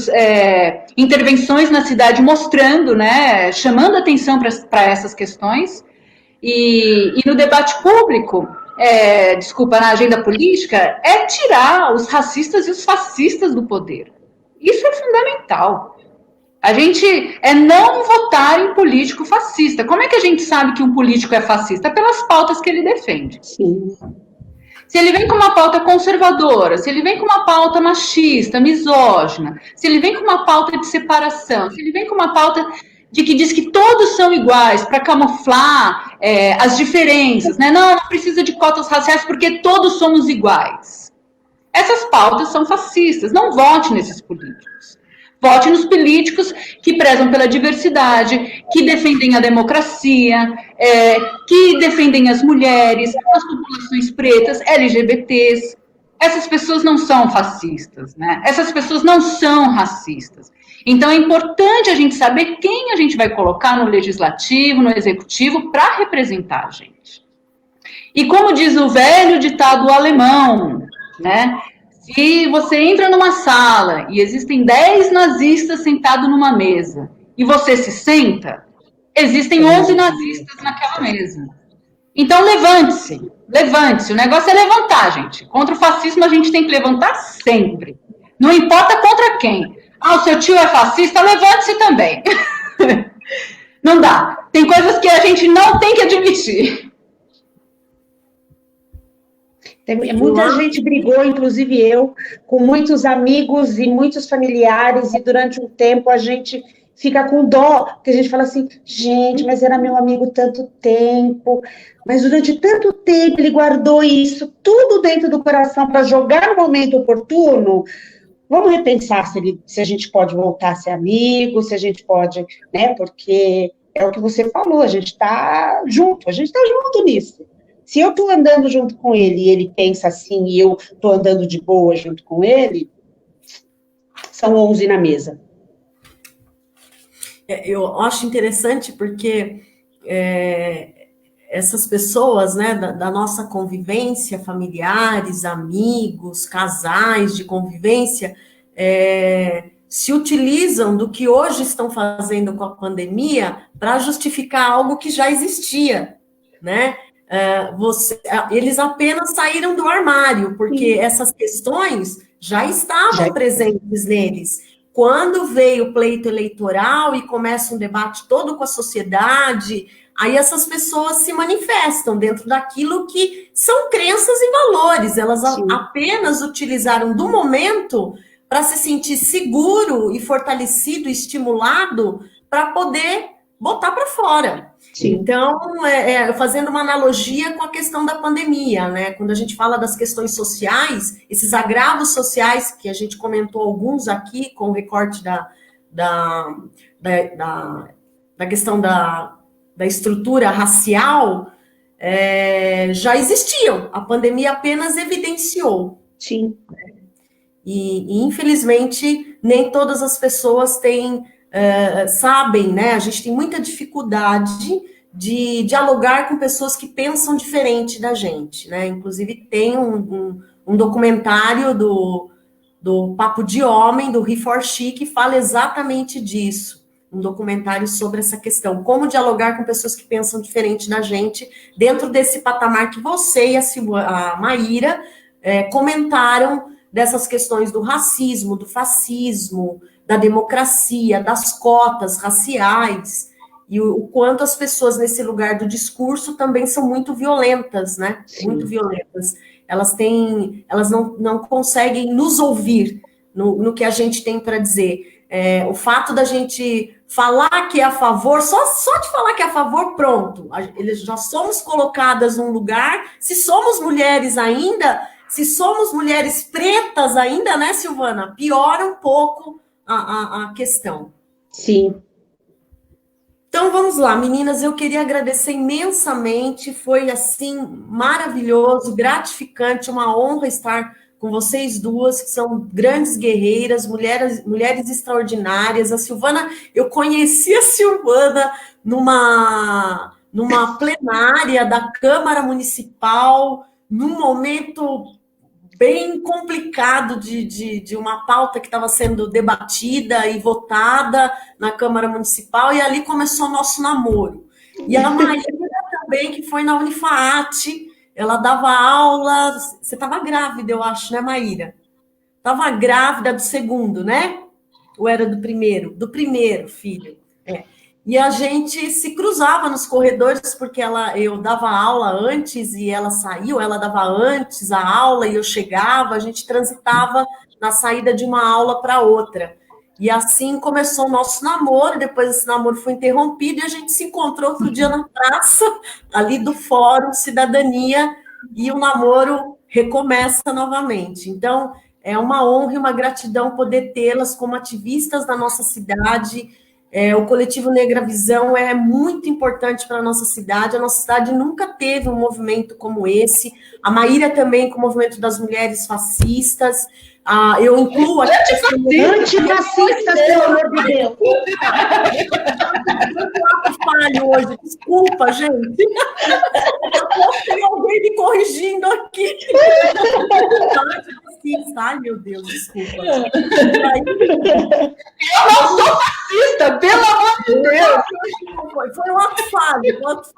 intervenções na cidade mostrando, né, chamando atenção para essas questões, e no debate público, na agenda política, tirar os racistas e os fascistas do poder. Isso é fundamental. A gente não votar em político fascista. Como é que a gente sabe que um político é fascista? Pelas pautas que ele defende. Sim. Se ele vem com uma pauta conservadora, se ele vem com uma pauta machista, misógina, se ele vem com uma pauta de separação, se ele vem com uma pauta de que diz que todos são iguais para camuflar as diferenças, né? Não precisa de cotas raciais porque todos somos iguais. Essas pautas são fascistas. Não vote nesses políticos. Vote nos políticos que prezam pela diversidade, que defendem a democracia, que defendem as mulheres, as populações pretas, LGBTs. Essas pessoas não são fascistas, né? Essas pessoas não são racistas. Então, é importante a gente saber quem a gente vai colocar no legislativo, no executivo, para representar a gente. E como diz o velho ditado alemão, né? Se você entra numa sala e existem 10 nazistas sentados numa mesa e você se senta, existem 11 nazistas naquela mesa. Então, levante-se, levante-se. O negócio é levantar, gente. Contra o fascismo, a gente tem que levantar sempre. Não importa contra quem. O seu tio é fascista, levante-se também. Não dá. Tem coisas que a gente não tem que admitir. Muita gente brigou, inclusive eu, com muitos amigos e muitos familiares, e durante um tempo a gente fica com dó, porque a gente fala assim, gente, mas era meu amigo tanto tempo, mas durante tanto tempo ele guardou isso tudo dentro do coração para jogar no momento oportuno. Vamos repensar se a gente pode voltar a ser amigo, se a gente pode, né, porque é o que você falou, a gente está junto nisso. Se eu estou andando junto com ele e ele pensa assim e eu estou andando de boa junto com ele, são 11 na mesa. Eu acho interessante porque essas pessoas, né, da nossa convivência, familiares, amigos, casais de convivência, se utilizam do que hoje estão fazendo com a pandemia para justificar algo que já existia, né? Eles apenas saíram do armário, porque essas questões já estavam presentes neles. Quando veio o pleito eleitoral e começa um debate todo com a sociedade, aí essas pessoas se manifestam dentro daquilo que são crenças e valores. Elas apenas utilizaram do momento para se sentir seguro e fortalecido, estimulado, para poder botar para fora. Sim. Então, fazendo uma analogia com a questão da pandemia, né? Quando a gente fala das questões sociais, esses agravos sociais, que a gente comentou alguns aqui, com o recorte da questão da estrutura racial, já existiam. A pandemia apenas evidenciou. Sim. E infelizmente, nem todas as pessoas têm... sabem, né? A gente tem muita dificuldade de dialogar com pessoas que pensam diferente da gente, né? Inclusive tem um documentário do Papo de Homem, do He4She, que fala exatamente disso. Um documentário sobre essa questão, como dialogar com pessoas que pensam diferente da gente, dentro desse patamar que você e a Maíra comentaram, dessas questões do racismo, do fascismo, da democracia, das cotas raciais, e o quanto as pessoas nesse lugar do discurso também são muito violentas, né? Sim. Muito violentas. Elas não conseguem nos ouvir no que a gente tem para dizer. O fato da gente falar que é a favor, só de falar que é a favor, pronto. Eles já somos colocadas num lugar, se somos mulheres ainda, se somos mulheres pretas ainda, né, Silvana? Piora um pouco a questão. Sim. Então, vamos lá, meninas, eu queria agradecer imensamente, foi, assim, maravilhoso, gratificante, uma honra estar com vocês duas, que são grandes guerreiras, mulheres extraordinárias. A Silvana, eu conheci a Silvana numa plenária da Câmara Municipal, num momento bem complicado de uma pauta que estava sendo debatida e votada na Câmara Municipal, e ali começou o nosso namoro. E a Maíra também, que foi na Unifaat, ela dava aula... Você estava grávida, eu acho, né, Maíra? Estava grávida do segundo, né? Ou era do primeiro? Do primeiro filho. É. E a gente se cruzava nos corredores, porque eu dava aula antes e ela saiu, ela dava antes a aula e eu chegava, a gente transitava na saída de uma aula para outra. E assim começou o nosso namoro, depois esse namoro foi interrompido e a gente se encontrou outro dia na praça, ali do Fórum Cidadania, e o namoro recomeça novamente. Então, é uma honra e uma gratidão poder tê-las como ativistas da nossa cidade. O Coletivo Negra Visão é muito importante para a nossa cidade nunca teve um movimento como esse, a Maíra também com o movimento das mulheres fascistas, eu incluo aqui... Antifascistas, pelo amor de Deus! Eu falho hoje, desculpa, gente. Tem alguém me corrigindo aqui. Ai, meu Deus, desculpa. Eu não sou fascista, pelo amor de Deus! Foi um ato falho, Depois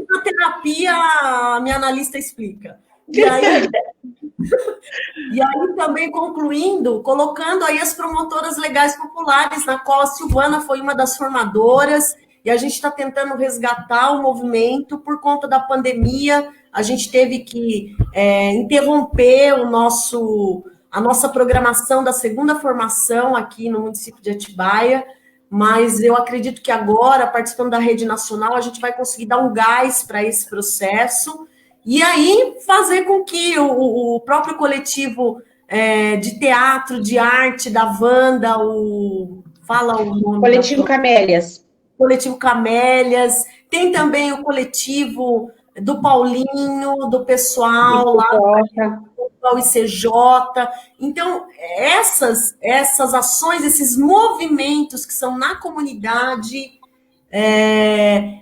da terapia, a minha analista explica. E aí também concluindo, colocando aí as promotoras legais populares, na qual a Silvana foi uma das formadoras, e a gente está tentando resgatar o movimento por conta da pandemia. A gente teve que interromper a nossa programação da segunda formação aqui no município de Atibaia, mas eu acredito que agora, participando da rede nacional, a gente vai conseguir dar um gás para esse processo, e aí fazer com que o próprio coletivo de teatro, de arte, da Wanda, fala o nome. Coletivo Camélias. Coletivo Camélias, tem também o coletivo do Paulinho, do pessoal lá do ICJ. Então, essas ações, esses movimentos que são na comunidade,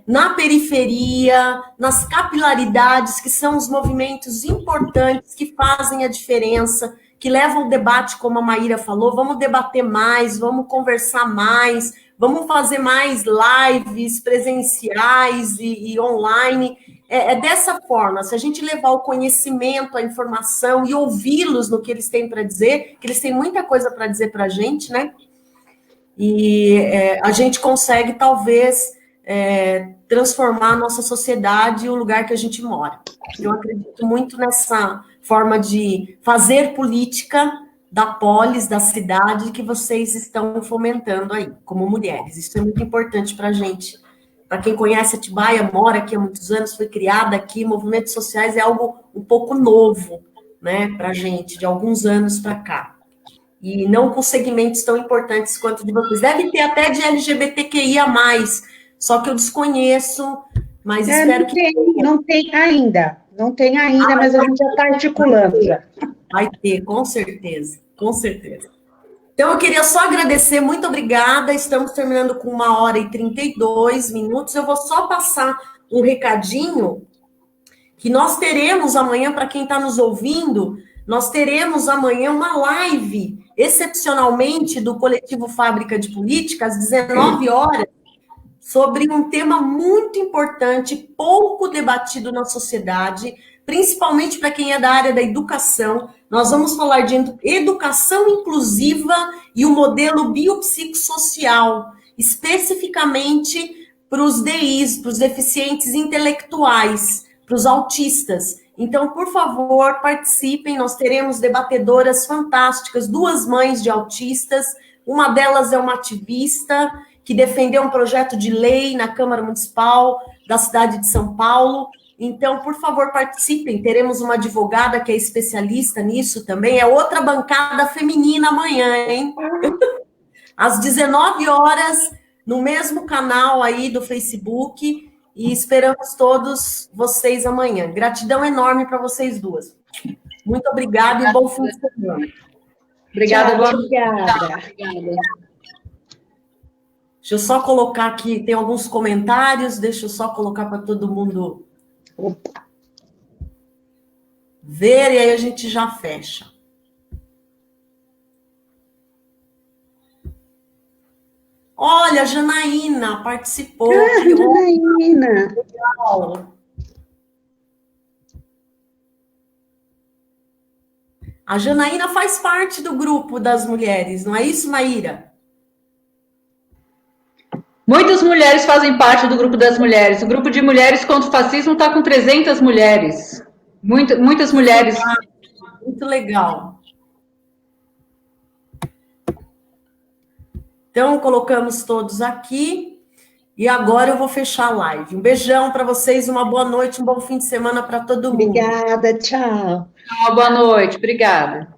na periferia, nas capilaridades, que são os movimentos importantes que fazem a diferença, que levam o debate, como a Maíra falou, vamos debater mais, vamos conversar mais, vamos fazer mais lives presenciais e online. É dessa forma, se a gente levar o conhecimento, a informação e ouvi-los no que eles têm para dizer, que eles têm muita coisa para dizer para a gente, né? E a gente consegue, talvez, transformar a nossa sociedade e o lugar que a gente mora. Eu acredito muito nessa forma de fazer política da polis, da cidade, que vocês estão fomentando aí, como mulheres. Isso é muito importante para a gente. Para quem conhece Atibaia, mora aqui há muitos anos, foi criada aqui, movimentos sociais é algo um pouco novo, né, para a gente, de alguns anos para cá. E não com segmentos tão importantes quanto de vocês. Deve ter até de LGBTQIA+, só que eu desconheço, mas espero que... Não tem ainda, mas a gente já está articulando. Já. Vai ter, com certeza, com certeza. Então, eu queria só agradecer, muito obrigada, estamos terminando com 1h32. Eu vou só passar um recadinho, que nós teremos amanhã, para quem está nos ouvindo, nós teremos amanhã uma live, excepcionalmente, do Coletivo Fábrica de Política, às 19 horas, sobre um tema muito importante, pouco debatido na sociedade, principalmente para quem é da área da educação. Nós vamos falar de educação inclusiva e o modelo biopsicossocial, especificamente para os DIs, para os deficientes intelectuais, para os autistas. Então, por favor, participem, nós teremos debatedoras fantásticas, 2 mães de autistas, uma delas é uma ativista que defendeu um projeto de lei na Câmara Municipal da cidade de São Paulo. Então, por favor, participem, teremos uma advogada que é especialista nisso também, é outra bancada feminina amanhã, hein? Às 19 horas, no mesmo canal aí do Facebook, e esperamos todos vocês amanhã. Gratidão enorme para vocês duas. Muito obrigada e bom fim de semana. Obrigada, obrigada. Deixa eu só colocar aqui, tem alguns comentários, deixa eu só colocar para todo mundo ver, e aí a gente já fecha. Olha, a Janaína participou. Janaína. Legal. A Janaína faz parte do grupo das mulheres, não é isso, Maíra? Muitas mulheres fazem parte do grupo das mulheres. O grupo de mulheres contra o fascismo está com 300 mulheres. Muitas mulheres. Muito legal. Então, colocamos todos aqui. E agora eu vou fechar a live. Um beijão para vocês, uma boa noite, um bom fim de semana para todo mundo. Obrigada, tchau. Boa noite, obrigada.